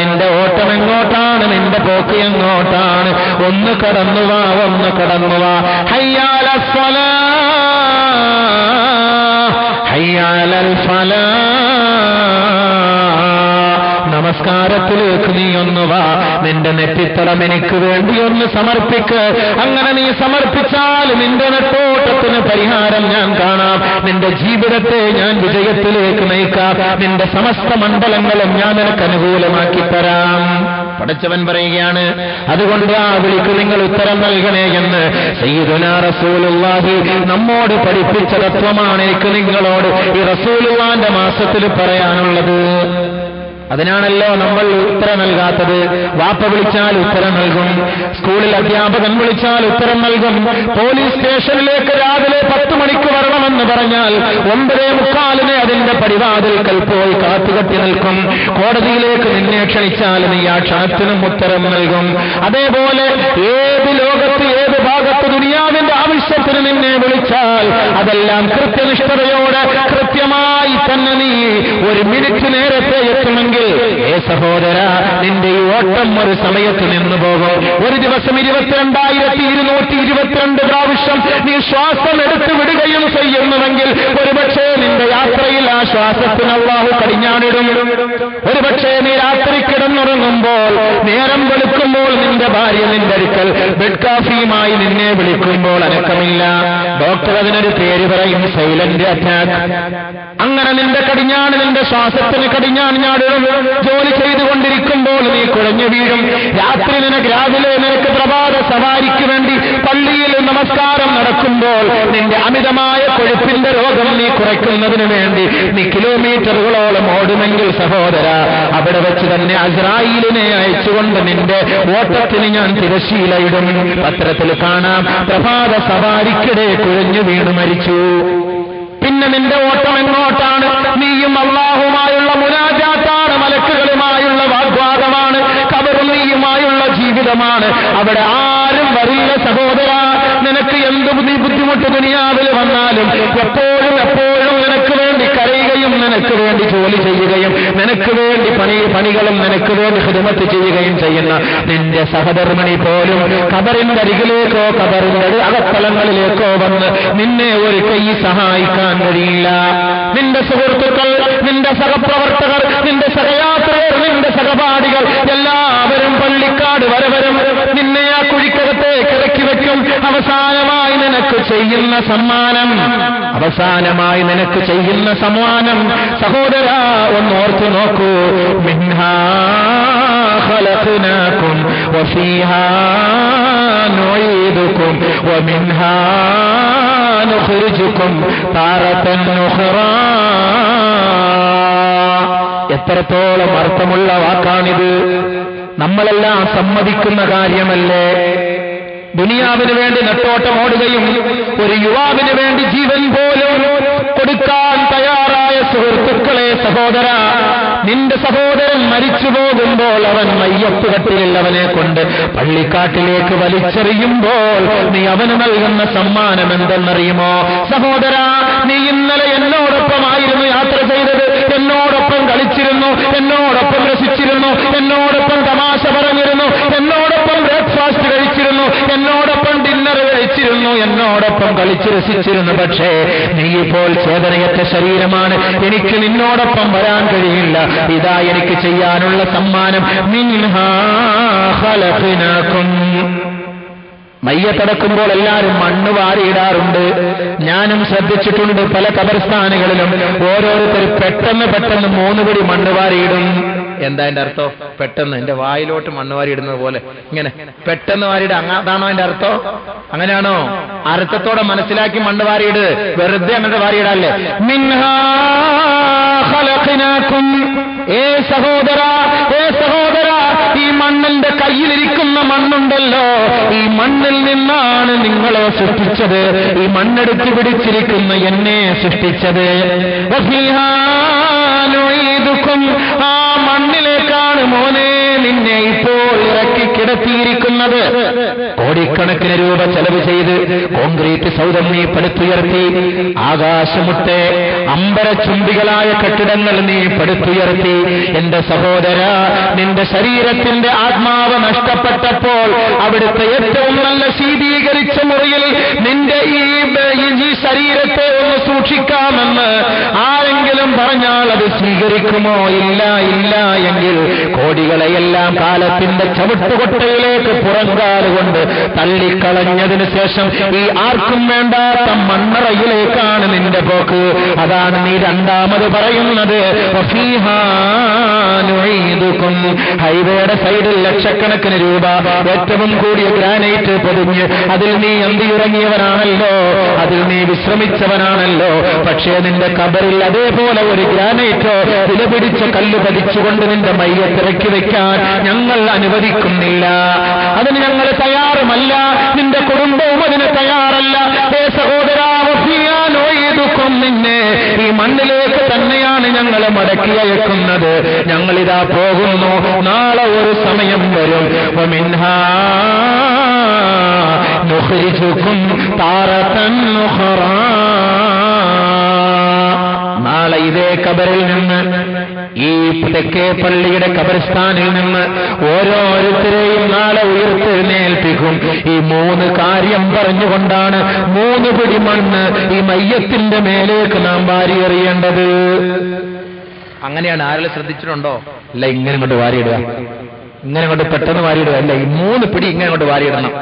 നിന്റെ ഓട്ടം എങ്ങോട്ടാണ്? നിന്റെ പോക്ക് എങ്ങോട്ടാണ്? ഒന്ന് കടന്നുവാ. ഹയ്യാല സ്വലാ, ഹയ്യാലൽ ഫലാ. നമസ്കാരത്തിലേക്ക് നീ ഒന്ന് വാ. നിന്റെ നെറ്റിത്തടം എനിക്ക് വേണ്ടി ഒന്ന് സമർപ്പിക്ക്. അങ്ങനെ നീ സമർപ്പിച്ചാൽ നിന്റെ നെട്ടോട്ടത്തിന് പരിഹാരം ഞാൻ കാണാം. നിന്റെ ജീവിതത്തെ ഞാൻ വിജയത്തിലേക്ക് നയിക്കാം. നിന്റെ സമസ്ത മണ്ഡലങ്ങളും ഞാൻ നിനക്ക് അനുകൂലമാക്കി തരാം. പടച്ചവൻ പറയുകയാണ്, അതുകൊണ്ട് ആ വിളിക്ക് നിങ്ങൾ ഉത്തരം നൽകണേ എന്ന് സയ്യിദുനാ റസൂലുള്ളാഹി നമ്മോട് പഠിപ്പിച്ച തത്വമാണ് എനിക്ക് നിങ്ങളോട് ഈ റസൂലുള്ളാന്റെ മാസത്തിൽ പറയാനുള്ളത്. അതിനാണല്ലോ നമ്മൾ ഉത്തരം നൽകാത്തത്. വാപ്പ വിളിച്ചാൽ ഉത്തരം നൽകും, സ്കൂളിൽ അധ്യാപകൻ വിളിച്ചാൽ ഉത്തരം നൽകും, പോലീസ് സ്റ്റേഷനിലേക്ക് രാവിലെ 10 മണിക്ക് വരണമെന്ന് പറഞ്ഞാൽ 9:45 അതിന്റെ പടിവാതിൽക്കൽ പോയി കാത്തുകെട്ടി നിൽക്കും. കോടതിയിലേക്ക് നിന്നെ ക്ഷണിച്ചാൽ നീ ആ ക്ഷണത്തിനും ഉത്തരം നൽകും. അതേപോലെ ഏത് ലോകത്ത് ഏത് ഭാഗത്ത് ദുനിയാവിന്റെ ആവശ്യത്തിന് നിന്നെ വിളിച്ചാൽ അതെല്ലാം കൃത്യനിഷ്ഠതയോടെ കൃത്യമായി തന്നെ നീ 1 മിനിറ്റ് നേരത്തെ എത്തുമെങ്കിൽ സഹോദര, നിന്റെ ഈ ഓട്ടം ഒരു സമയത്ത് നിന്നു പോകും. ഒരു ദിവസം 22,222 പ്രാവശ്യം നീ ശ്വാസം എടുത്തു വിടുകയും ചെയ്യുന്നുവെങ്കിൽ ഒരുപക്ഷേ നിന്റെ യാത്രയിൽ ആ ശ്വാസത്തിന് അല്ലാഹു കടിഞ്ഞാണിടും. ഒരുപക്ഷേ നീ രാത്രി കിടന്നുറങ്ങുമ്പോൾ, നേരം വെളുക്കുമ്പോൾ നിന്റെ ഭാര്യ നിന്റെ അടുക്കൽ ബെഡ് കാഫിയുമായി നിന്നെ വിളിക്കുമ്പോൾ അനക്കമില്ല. ഡോക്ടർ അതിനൊരു പേര് പറയും, സൈലന്റ് അറ്റാക്ക്. അങ്ങനെ നിന്റെ കടിഞ്ഞാണ്, നിന്റെ ശ്വാസത്തിന് കടിഞ്ഞാണിടും. ജോലി ചെയ്തുകൊണ്ടിരിക്കുമ്പോൾ നീ കുഴഞ്ഞു വീഴും. രാവിലെ നിനക്ക് പ്രഭാത സവാരിക്ക് വേണ്ടി പള്ളിയിൽ നമസ്കാരം നടക്കുമ്പോൾ നിന്റെ അമിതമായ കൊഴുപ്പിന്റെ രോഗം നീ കുറയ്ക്കുന്നതിന് വേണ്ടി നീ കിലോമീറ്ററുകളോളം ഓടുമെങ്കിൽ സഹോദര, അവിടെ വെച്ച് തന്നെ അസ്രായീലിനെ അയച്ചുകൊണ്ട് നിന്റെ ഓട്ടത്തിന് ഞാൻ തിരശ്ശീലയിടും. പത്രത്തിൽ കാണാം, പ്രഭാത സവാരിക്കിടെ കുഴഞ്ഞു വീണു മരിച്ചു. പിന്നെ നിന്റെ ഓട്ടം എങ്ങോട്ടാണ്? നീയും അല്ലാഹുമായുള്ള മുനാജാത്താണ്, മലക്കുകളുമായുള്ള വാഗ്വാദമാണ്, ഖബറും നീയുമായുള്ള ജീവിതമാണ്. അവിടെ ആരും വരില്ല സഹോദര. നിനക്ക് എന്ത് ബുദ്ധിമുട്ട് ദുനിയാവിൽ വന്നാലും എപ്പോഴും നിനക്ക് വേണ്ടി കരയുകയും നിനക്ക് വേണ്ടി ജോലി ചെയ്യുകയും നിനക്ക് വേണ്ടി പണികളും നിനക്ക് വേണ്ടി ഖിദ്മത്ത് ചെയ്യുകയും ചെയ്യുന്ന നിന്റെ സഹധർമ്മിണി പോലും ഖബറിന്റെ അരികിലേക്കോ ഖബറിന്റെ അകത്തളങ്ങളിലേക്കോ വന്ന് നിന്നെ ഒരു കൈ സഹായിക്കാൻ കഴിയില്ല. നിന്റെ സുഹൃത്തുക്കൾ, നിന്റെ സഹപ്രവർത്തകർ, നിന്റെ സഹയാത്രികർ, നിന്റെ സഹപാഠികൾ എല്ലാവരും പള്ളിക്കാട് വരവരും നിന്നെ ആ കുഴിക്കകത്തേക്ക് ഇറക്കി വെക്കും. അവസാനമായി നിനക്ക് ചെയ്യുന്ന സമ്മാനം സഹോദര ഒന്ന് ഓർത്തു നോക്കൂ. മിൻഹാ ഖലഖനാകും വഫീഹാ നുഈദുകും വമിൻഹാ നുഖ്രിജുകും താറതൻ ഉഖ്റാ. എത്രത്തോളം അർത്ഥമുള്ള വാക്കാണിത്! നമ്മളെല്ലാം സമ്മതിക്കുന്ന കാര്യമല്ലേ? ദുനിയാവിന് വേണ്ടി നെട്ടോട്ടമോടുകയും ഒരു യുവാവിന് വേണ്ടി ജീവൻ പോലും കൊടുക്കാൻ തയ്യാറായ സുഹൃത്തുക്കളെ, സഹോദര, നിന്റെ സഹോദരൻ മരിച്ചു പോകുമ്പോൾ അവൻ മയ്യത്ത് കട്ടിലിൽ അവനെ കൊണ്ട് പള്ളിക്കാട്ടിലേക്ക് വലിച്ചെറിയുമ്പോൾ നീ അവന് നൽകുന്ന സമ്മാനം എന്തെന്നറിയുമോ? സഹോദര, നീ ഇന്നലെ എന്നോടൊപ്പമായിരുന്നു യാത്ര ചെയ്തത്, എന്നോടൊപ്പം കളിച്ചിരുന്നു, എന്നോടൊപ്പം രസിച്ചിരുന്നു, എന്നോടൊപ്പം തമാശ പറഞ്ഞിരുന്നു, എന്നോടൊപ്പം ബ്രേക്ക്ഫാസ്റ്റ് കഴിച്ചിരുന്നു, എന്നോടൊപ്പം ഡിന്നർ കഴിച്ചിരുന്നു, എന്നോടൊപ്പം കളിച്ച് രസിച്ചിരുന്നു. പക്ഷേ നീ ഇപ്പോൾ ചേതനയറ്റ ശരീരമാണ്, എനിക്ക് നിന്നോടൊപ്പം വരാൻ കഴിയില്ല. ഇതാ എനിക്ക് ചെയ്യാനുള്ള സമ്മാനം. മിൻഹാ ഖലഖനാകും. മയ്യത്തടക്കുമ്പോൾ എല്ലാവരും മണ്ണ് വാരിയിടാറുണ്ട്. ഞാനും ശ്രദ്ധിച്ചിട്ടുണ്ട്, പല ഖബർസ്ഥാനുകളിലും ഓരോരുത്തർ പെട്ടെന്ന് 3 പിടി മണ്ണ് വാരിയിടും. എന്താ എന്റെ അർത്ഥം? പെട്ടെന്ന് എന്റെ വായിലോട്ട് മണ്ണ് വാരിയിടുന്നത് പോലെ ഇങ്ങനെ പെട്ടെന്ന് വാരിയിടുക, അതാണോ എന്റെ അർത്ഥം? അങ്ങനെയാണോ? അർത്ഥത്തോടെ മനസ്സിലാക്കി മണ്ണ് വാരിയിട്, വെറുതെ അങ്ങോട്ട് വാരിയിടല്ലേ. മിൻഹാ ഖലഖനാകും. ഏ സഹോദര, ഈ മണ്ണിന്റെ കയ്യിലിരിക്കുന്ന മണ്ണുണ്ടല്ലോ, ഈ മണ്ണിൽ നിന്നാണ് നിങ്ങളെ സൃഷ്ടിച്ചത്, ഈ മണ്ണെടുത്ത് പിടിച്ചിരിക്കുന്ന എന്നെ സൃഷ്ടിച്ചത്. വഫീഹാ നുഈദുകും. ആ മണ്ണിലേക്കാണ് മോനെ നിന്നെ ഇപ്പോൾ ഇറക്കി കിടത്തിയിരിക്കുന്നത്. കോടിക്കണക്കിന് രൂപ ചെലവ് ചെയ്ത് കോൺക്രീറ്റ് സൗധം നീ പടുത്തുയർത്തി, ആകാശമുട്ടെ അമ്പരചുംബികളായ കെട്ടിടങ്ങൾ നീ പടുത്തുയർത്തി. എന്റെ സഹോദര, നിന്റെ ശരീരത്തിന്റെ ആത്മാവ് നഷ്ടപ്പെട്ടപ്പോൾ അവിടുത്തെ ഏറ്റവും നല്ല ശീതീകരിച്ച മുറിയിൽ നിന്റെ ഈ ശരീരത്തെ ഒന്ന് സൂക്ഷിക്കാമെന്ന് ആരെങ്കിലും പറഞ്ഞാൽ അത് സ്വീകരിക്കുമോ? ഇല്ല എങ്കിൽ കോടികളെയെല്ലാം കാലത്തിന്റെ ചവിട്ടുകൊട്ടയിലേക്ക് പുറങ്കാലുകൊണ്ട് തള്ളിക്കളഞ്ഞതിന് ശേഷം ഈ ആർക്കും വേണ്ടാത്ത മണ്ണറയിലേക്കാണ് നിന്റെ പോക്ക്. അതാണ് നീ രണ്ടാമത് പറയുന്നത്. ഹൈവേയുടെ സൈഡിൽ ലക്ഷക്കണക്കിന് രൂപ ഏറ്റവും കൂടിയ ഗ്രാനൈറ്റ് പൊതിഞ്ഞ് അതിൽ നീ അന്തിയുറങ്ങിയവനാണല്ലോ, അതിൽ നീ വിശ്രമിച്ചവനാണല്ലോ. പക്ഷേ നിന്റെ കബറിൽ അതേപോലെ ഒരു ഗ്രാനൈറ്റോ വിലപിടിച്ച കല്ല് പതിച്ചുകൊണ്ട് നിന്റെ മയ്യത്തിറക്കി വെക്കാൻ ഞങ്ങൾ അനുവദിക്കുന്നില്ല. അതിന് ഞങ്ങൾ തയ്യാറുമല്ല, നിന്റെ കുടുംബവും അതിന് തയ്യാറല്ല. ഹേ സഹോദരാ, നിന്നെ ഈ മണ്ണിലേക്ക് തന്നെയാണ് ഞങ്ങൾ മടക്കി അയക്കുന്നത്. ഞങ്ങളിതാ പോകുന്നു, നാളെ ഒരു സമയം വരും. വമിൻഹാ നുഖ്രിജുകും താറതൻ ഉഖറാ. നാളെ ഇതേ കബറിൽ നിന്ന്, ഈ തെക്കേ പള്ളിയുടെ ഖബർസ്ഥാനിൽ നിന്ന് ഓരോരുത്തരെയും നാളെ ഉയർത്തെഴുന്നേൽപ്പിക്കും. ഈ 3 കാര്യം പറഞ്ഞുകൊണ്ടാണ് 3 പിടി മണ്ണ് ഈ മയ്യത്തിന്റെ മേലേക്ക് നാം വാരിയെറിയേണ്ടത്. അങ്ങനെയാണ്. ആരെങ്കിലും ശ്രദ്ധിച്ചിട്ടുണ്ടോ? അല്ല, ഇങ്ങനെ കൊണ്ട് വാരിയിടുക, ഇങ്ങനെ കൊണ്ട് പെട്ടെന്ന് വാരിയിടുക അല്ല, ഈ 3 പിടി ഇങ്ങനെ കൊണ്ട് വാരിയിടണം.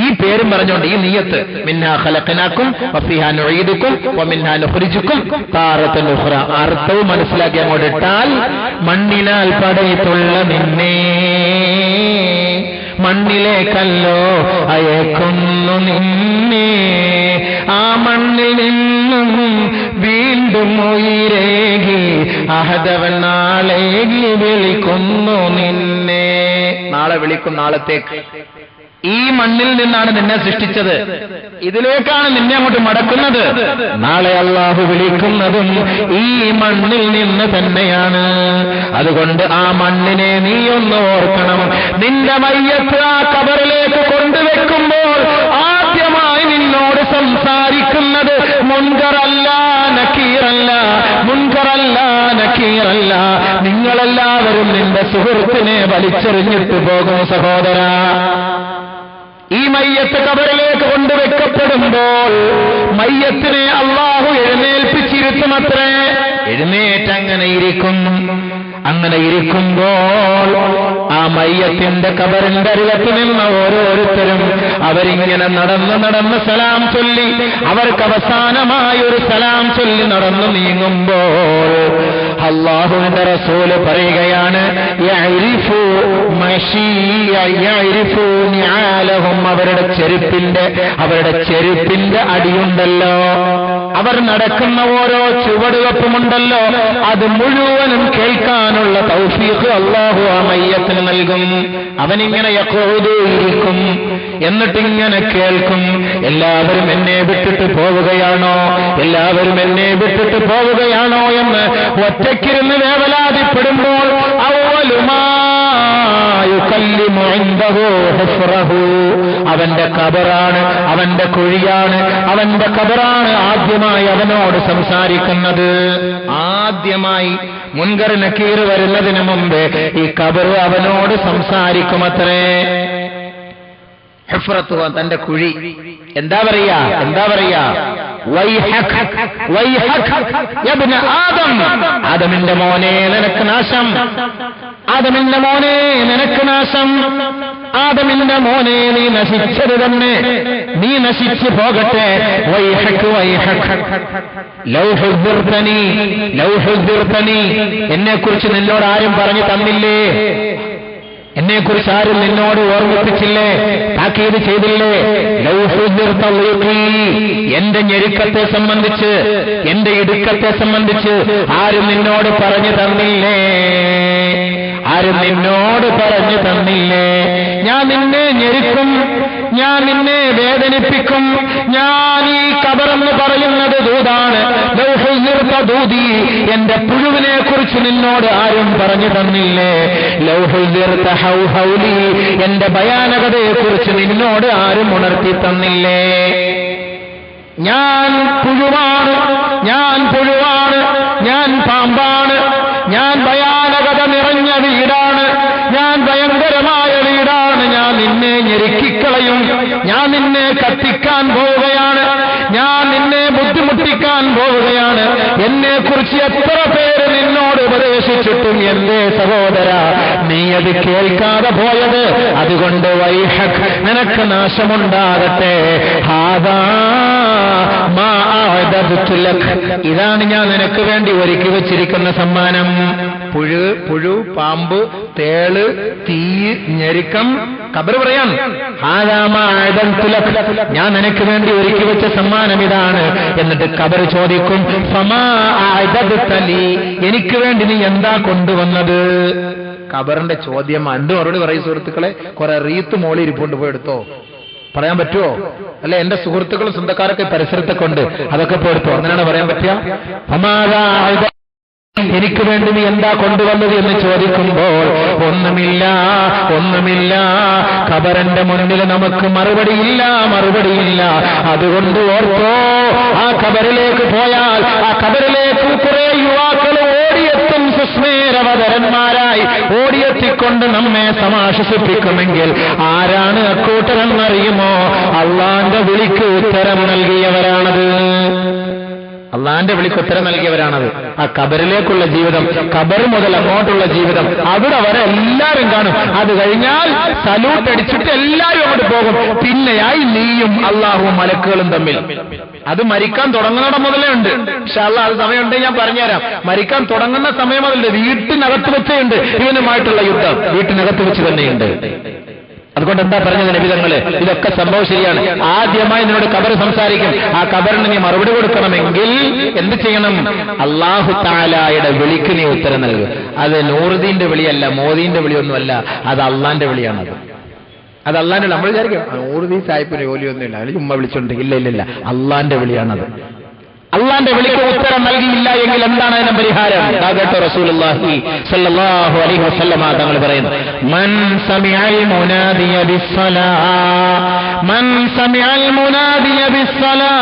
ഈ പേരും പറഞ്ഞുകൊണ്ട് ഈ നിയ്യത്ത്, മിൻഹാ ഖലഖനാകും വഫീഹാ നുഈദുകും വമിൻഹാ നുഖ്രിജുകും താറതൻ ഉഖ്റ. അർത്ഥവും മനസ്സിലാക്കി അങ്ങോട്ട് ഇട്ടാൽ, മണ്ണിനാൽ പടയിട്ടുള്ള നിന്നെ മണ്ണിലേക്കല്ലോ അയക്കുന്നു നിന്നെ, ആ മണ്ണിൽ നിന്നും വീണ്ടും ഉയരേകി അഹദവൻ നാളേകി വിളിക്കുന്നു നിന്നെ. നാളെ വിളിക്കും, നാളത്തേക്ക്. ഈ മണ്ണിൽ നിന്നാണ് നിന്നെ സൃഷ്ടിച്ചത്, ഇതിലേക്കാണ് നിന്നെ അങ്ങോട്ട് മടക്കുന്നത്. നാളെ അല്ലാഹു വിളിക്കുന്നതും ഈ മണ്ണിൽ നിന്ന് തന്നെയാണ്. അതുകൊണ്ട് ആ മണ്ണിനെ നീ ഒന്ന് ഓർക്കണം. നിന്റെ മയ്യത്ത് ആ കബറിലേക്ക് കൊണ്ടുവെക്കുമ്പോൾ ആദ്യമായി നിന്നോട് സംസാരിക്കുന്നത് മുൻകറല്ല നക്കീറല്ല, മുൻകറല്ല നക്കീറല്ല. നിങ്ങളെല്ലാവരും നിന്റെ സുഹൃത്തിനെ വലിച്ചെറിഞ്ഞിട്ട് പോകും സഹോദര. ഈ മയ്യത്ത് കബറിലേക്ക് കൊണ്ടുവെക്കപ്പെടുമ്പോൾ മയ്യത്തിനെ അല്ലാഹു എഴുന്നേൽപ്പിച്ചിരുത്തുമത്രേ. എഴുന്നേറ്റങ്ങനെ ഇരിക്കും. അങ്ങനെ ഇരിക്കുമ്പോൾ ആ മയ്യത്തിന്റെ കബറിന്റെ അരികത്ത് നിന്ന് ഓരോരുത്തരും അവരിങ്ങനെ നടന്ന് സലാം ചൊല്ലി, അവർക്ക് അവസാനമായി ഒരു സലാം ചൊല്ലി നടന്നു നീങ്ങുമ്പോൾ അല്ലാഹുവിന്റെ റസൂല് പറയുകയാണ്, യഅരിഫു യഅരിഫു നിആലഹും. അവരുടെ ചെരുപ്പിന്റെ അടിയുണ്ടല്ലോ, അവർ നടക്കുന്ന ഓരോ ചുവടുവെപ്പുമുണ്ടല്ലോ, അത് മുഴുവനും കേൾക്കാനുള്ള തൗഫീഖ് അല്ലാഹു ആ മയ്യത്തിന് നൽകും. അവനിങ്ങനെ യഖൂദു ഇരിക്കും. എന്നിട്ടിങ്ങനെ കേൾക്കും, എല്ലാവരും എന്നെ വിട്ടിട്ട് പോവുകയാണോ, എല്ലാവരും എന്നെ വിട്ടിട്ട് പോവുകയാണോ എന്ന് ഒറ്റയ്ക്കിരുന്ന് വേവലാതിപ്പെടുമ്പോൾ അവന്റെ ഖബറാണ്, അവന്റെ കുഴിയാണ്, അവന്റെ ഖബറാണ് ആദ്യമായി അവനോട് സംസാരിക്കുന്നത്. ആദ്യമായി മുൻകർ നക്കീർ വരുന്നതിന് മുമ്പ് ഈ ഖബർ അവനോട് സംസാരിക്കുമത്രേ. ഹുഫ്റത്തുഹു, തന്റെ കുഴി. എന്താ പറയാ വൈഹക് വൈഹക് യബ്ന ആദം, ആദമിന്റെ മോനെ നിനക്ക് നാശം, ആദമിന്റെ മോനെ നിനക്ക് നാശം, ആദമിന്റെ മോനെ നീ നശിച്ചത് തന്നെ, നീ നശിച്ചു പോകട്ടെ. വൈഹക് വൈഹക് ലൗ ഹുദ്ദിർതനി ലൗ ഹുദ്ദിർതനി, എന്നെക്കുറിച്ച് നിന്നോട് ആരും പറഞ്ഞു തന്നില്ലേ, എന്നെക്കുറിച്ച് ആരും നിന്നോട് ഓർമ്മിപ്പിച്ചില്ലേ, താക്കീത് ചെയ്തില്ലേ? എന്റെ ഞെരുക്കത്തെ സംബന്ധിച്ച്, എന്റെ ഇടുക്കത്തെ സംബന്ധിച്ച് ആരും നിന്നോട് പറഞ്ഞു തന്നില്ലേ, ആരും നിന്നോട് പറഞ്ഞു തന്നില്ലേ? ഞാൻ നിന്നെ ഞെരുക്കും, ഞാൻ നിന്നെ വേദനിപ്പിക്കും. ഞാൻ ഈ ഖബറെന്ന് പറയുന്നത് ദൂതാണ്. ദൂതി, എന്റെ പുഴുവിനെ കുറിച്ച് നിന്നോട് ആരും പറഞ്ഞു തന്നില്ലേ? ഹൗലി, എന്റെ ഭയാനകതയെ കുറിച്ച് നിന്നോട് ആരും ഉണർത്തി തന്നില്ലേ? ഞാൻ പുഴുവാണ്, ഞാൻ പുഴുവാണ്, ഞാൻ പാമ്പാണ്, ഞാൻ ഭയാനകത നിറഞ്ഞ വീടാണ്, ഞാൻ ഭയങ്കരമായ വീടാണ്. ഞാൻ നിന്നെ ഞെരുക്കിക്കളയും, ഞാൻ നിന്നെ കത്തിക്കാൻ പോവുകയാണ്, ഞാൻ നിന്നെ ബുദ്ധിമുട്ടിക്കാൻ പോവുകയാണ്. എന്നെക്കുറിച്ച് എത്ര പേര് നിന്നോട് ഉപദേശിച്ചിട്ടും എന്റെ സഹോദര നീ അത് കേൾക്കാതെ പോയത്, അതുകൊണ്ട് വൈഹക്, നിനക്ക് നാശമുണ്ടാകട്ടെ. ഇതാണ് ഞാൻ നിനക്ക് വേണ്ടി ഒരുക്കി വെച്ചിരിക്കുന്ന സമ്മാനം. പുഴു, പാമ്പ്, തേള്, തീ, ഞെരുക്കം. ഖബർ പറയാൻ ഞാൻ നിനക്ക് വേണ്ടി ഒരുക്കി വെച്ച സമ്മാനം ഇതാണ്. എന്നിട്ട് ഖബർ ചോദിക്കും, എനിക്ക് വേണ്ടി നീ എന്താ കൊണ്ടുവന്നത്? ഖബറിന്റെ ചോദ്യം എന്ത് മറുപടി പറയും സുഹൃത്തുക്കളെ? കുറെ റീത്ത് മോളി ഇരിപ്പുണ്ട്, പോയി എടുത്തോ. പറയാൻ പറ്റുമോ? അല്ലെ, എന്റെ സുഹൃത്തുക്കളും സ്വന്തക്കാരൊക്കെ പരിസരത്തെ കൊണ്ട് അതൊക്കെ പോയെടുത്തോ, അങ്ങനെയാണ് പറയാൻ പറ്റുക? എനിക്ക് വേണ്ടി നീ എന്താ കൊണ്ടുവന്നത് എന്ന് ചോദിക്കുമ്പോൾ ഒന്നുമില്ല, ഒന്നുമില്ല. ഖബറിന്റെ മുന്നിൽ നമുക്ക് മറുപടിയില്ല, മറുപടിയില്ല. അതുകൊണ്ട് ഓർത്തോ, ആ ഖബറിലേക്ക് പോയാൽ, ആ ഖബറിലേക്ക് കുറെ യുവാക്കൾ ഓടിയെത്തും, സുസ്മേരവതരന്മാരായി ഓടിയെത്തിക്കൊണ്ട് നമ്മെ സമാശ്വസിപ്പിക്കുമെങ്കിൽ ആരാണ് അക്കൂട്ടരെന്നറിയുമോ? അള്ളാന്റെ വിളിക്ക് ഉത്തരം നൽകിയവരാണത്, അള്ളാന്റെ വിളിക്ക് ഉത്തരം നൽകിയവരാണത്. ആ ഖബറിലേക്കുള്ള ജീവിതം, ഖബർ മുതൽ അങ്ങോട്ടുള്ള ജീവിതം, അവിടെ വരെ എല്ലാവരും കാണും. അത് കഴിഞ്ഞാൽ സല്യൂട്ട് അടിച്ചിട്ട് എല്ലാവരും അങ്ങോട്ട് പോകും. പിന്നെയായി നീയും അള്ളാഹുവും മലക്കുകളും തമ്മിൽ. അത് മരിക്കാൻ തുടങ്ങുന്നിടം മുതലേ ഉണ്ട്. പക്ഷെ അള്ളാഹ് അത് സമയമുണ്ടെങ്കിൽ ഞാൻ പറഞ്ഞുതരാം. മരിക്കാൻ തുടങ്ങുന്ന സമയം മുതലുണ്ട്. വീട്ടിനകത്ത് വെച്ചുണ്ട് ഇവനുമായിട്ടുള്ള യുദ്ധം, വീട്ടിനകത്ത് വെച്ച് തന്നെയുണ്ട്. അതുകൊണ്ട് എന്താ പറഞ്ഞത് നബിതങ്ങള്? ഇതൊക്കെ സംഭവം ശരിയാണ്. ആദ്യമായി നിന്നോട് ഖബർ സംസാരിക്കും. ആ ഖബറിന് നീ മറുപടി കൊടുക്കണമെങ്കിൽ എന്ത് ചെയ്യണം? അല്ലാഹു തആലയുടെ വിളിക്ക് നീ ഉത്തരം നൽകുക. അത് നൂറുദ്ദീന്റെ വിളിയല്ല, മോദീന്റെ വിളിയൊന്നുമല്ല, അത് അള്ളാന്റെ വിളിയാണത്. അത് അള്ളാന്റെ. നമ്മൾ വിചാരിക്കും നൂറുദ്ദീൻ സാഹിബിന് ജോലിയൊന്നുമില്ല, അതിൽ ചുമ്മാ വിളിച്ചോണ്ട്. ഇല്ല ഇല്ല ഇല്ല, അള്ളാന്റെ വിളിയാണത്. അള്ളാന്റെ വിളിക്ക് ഉത്തരം നൽകിയില്ല എങ്കിൽ എന്താണ് അതിന് പരിഹാരം? കേട്ടോ, റസൂലുള്ളാഹി സ്വല്ലല്ലാഹു അലൈഹി വസല്ലമ തങ്ങൾ പറയുന്നു, മൻ സമിഅൽ മുനാദിയ ബിസ്സലാ, മൻ സമിഅൽ മുനാദിയ ബിസ്സലാ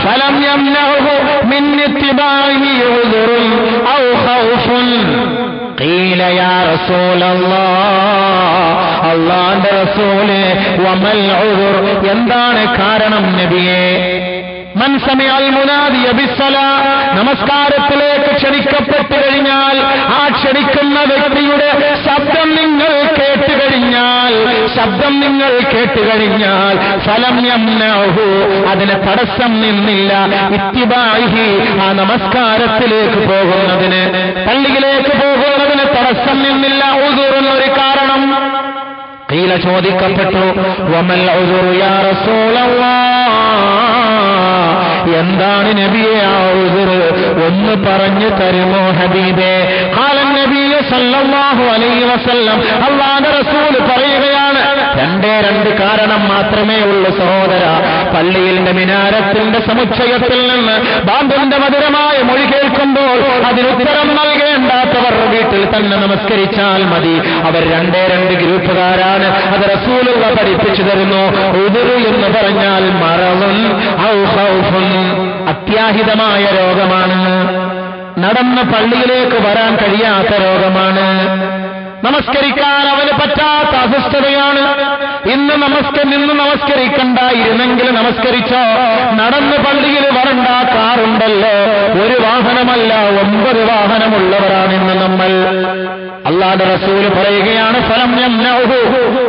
ഫലം യംനഉഹു മിൻ ഇത്തിബാഇഹി ഉദ്റുൻ ഔ ഖൗഫുൻ ഖീല യാ റസൂലല്ലാഹ്, അല്ലാഹുവിന്റെ റസൂലേ, വമൽ ഉദ്ർ, എന്താണ് കാരണം നബിയേ? മൻ സമിഅൽ മുനാദിയ ബിസ്സലാ, നമസ്കാരത്തിലേക്ക് ക്ഷണിക്കപ്പെട്ടു കഴിഞ്ഞാൽ ആ ക്ഷണിക്കുന്ന വ്യക്തിയുടെ ശബ്ദം നിങ്ങൾ കേട്ടുകഴിഞ്ഞാൽ, ശബ്ദം നിങ്ങൾ കേട്ടുകഴിഞ്ഞാൽ, ഫലം യംനഉഹു, അതിന് തടസ്സം നിന്നില്ല, ഇത്തിബാഇഹി, ആ നമസ്കാരത്തിലേക്ക് പോകുന്നതിന്, പള്ളിയിലേക്ക് പോകുന്നതിന് തടസ്സം നിന്നില്ല. ഉദുറുൻ, ഒരു കാരണം. ഖീല, ചോദിക്കപ്പെട്ടു, വമൽ ഉദുറു യാ റസൂലല്ലാഹ്, എന്താണ് നബിയെ ആ ഉദുർ? ഒന്ന് പറഞ്ഞു തരുമോ ഹബീബേ? ഖാല നബി സല്ലല്ലാഹു അലൈഹി വസല്ലം, അല്ലാഹുവിന്റെ റസൂൽ പറയുകയാണ്, രണ്ട് കാരണം മാത്രമേ ഉള്ളൂ സഹോദര. പള്ളിയിലെ മിനാരത്തിന്റെ സമുച്ചയത്തിൽ നിന്ന് ബാങ്കിന്റെ മധുരമായ മൊഴി കേൾക്കുമ്പോൾ അതിനുത്തരം നൽകേണ്ടാത്തവർ വീട്ടിൽ തന്നെ നമസ്കരിച്ചാൽ മതി. അവർ രണ്ട് ഗ്രൂപ്പുകാരാണ്. അത് റസൂലുള്ള പഠിപ്പിച്ചു തരുന്നു. ഉദുറു എന്ന് പറഞ്ഞാൽ മറവുൻ ഔ ഖൗഫുൻ, അത്യാഹിതമായ രോഗമാണ്. നടന്ന് പള്ളിയിലേക്ക് വരാൻ കഴിയാത്ത രോഗമാണ്. നമസ്കരിക്കാൻ അവന് പറ്റാത്ത അസ്വസ്ഥതയാണ്. നിന്ന് നമസ്കരിക്കണ്ടായിരുന്നെങ്കിൽ നമസ്കരിച്ചോ. നടന്ന് പള്ളിയിൽ വരണ്ട, കാറുണ്ടല്ലോ. ഒരു വാഹനമല്ല 9 വാഹനമുള്ളവരാണ് ഇന്ന് നമ്മൾ. അല്ലാഹുവിന്റെ റസൂൽ പറയുകയാണ്, ഫലം യംനഉഹു,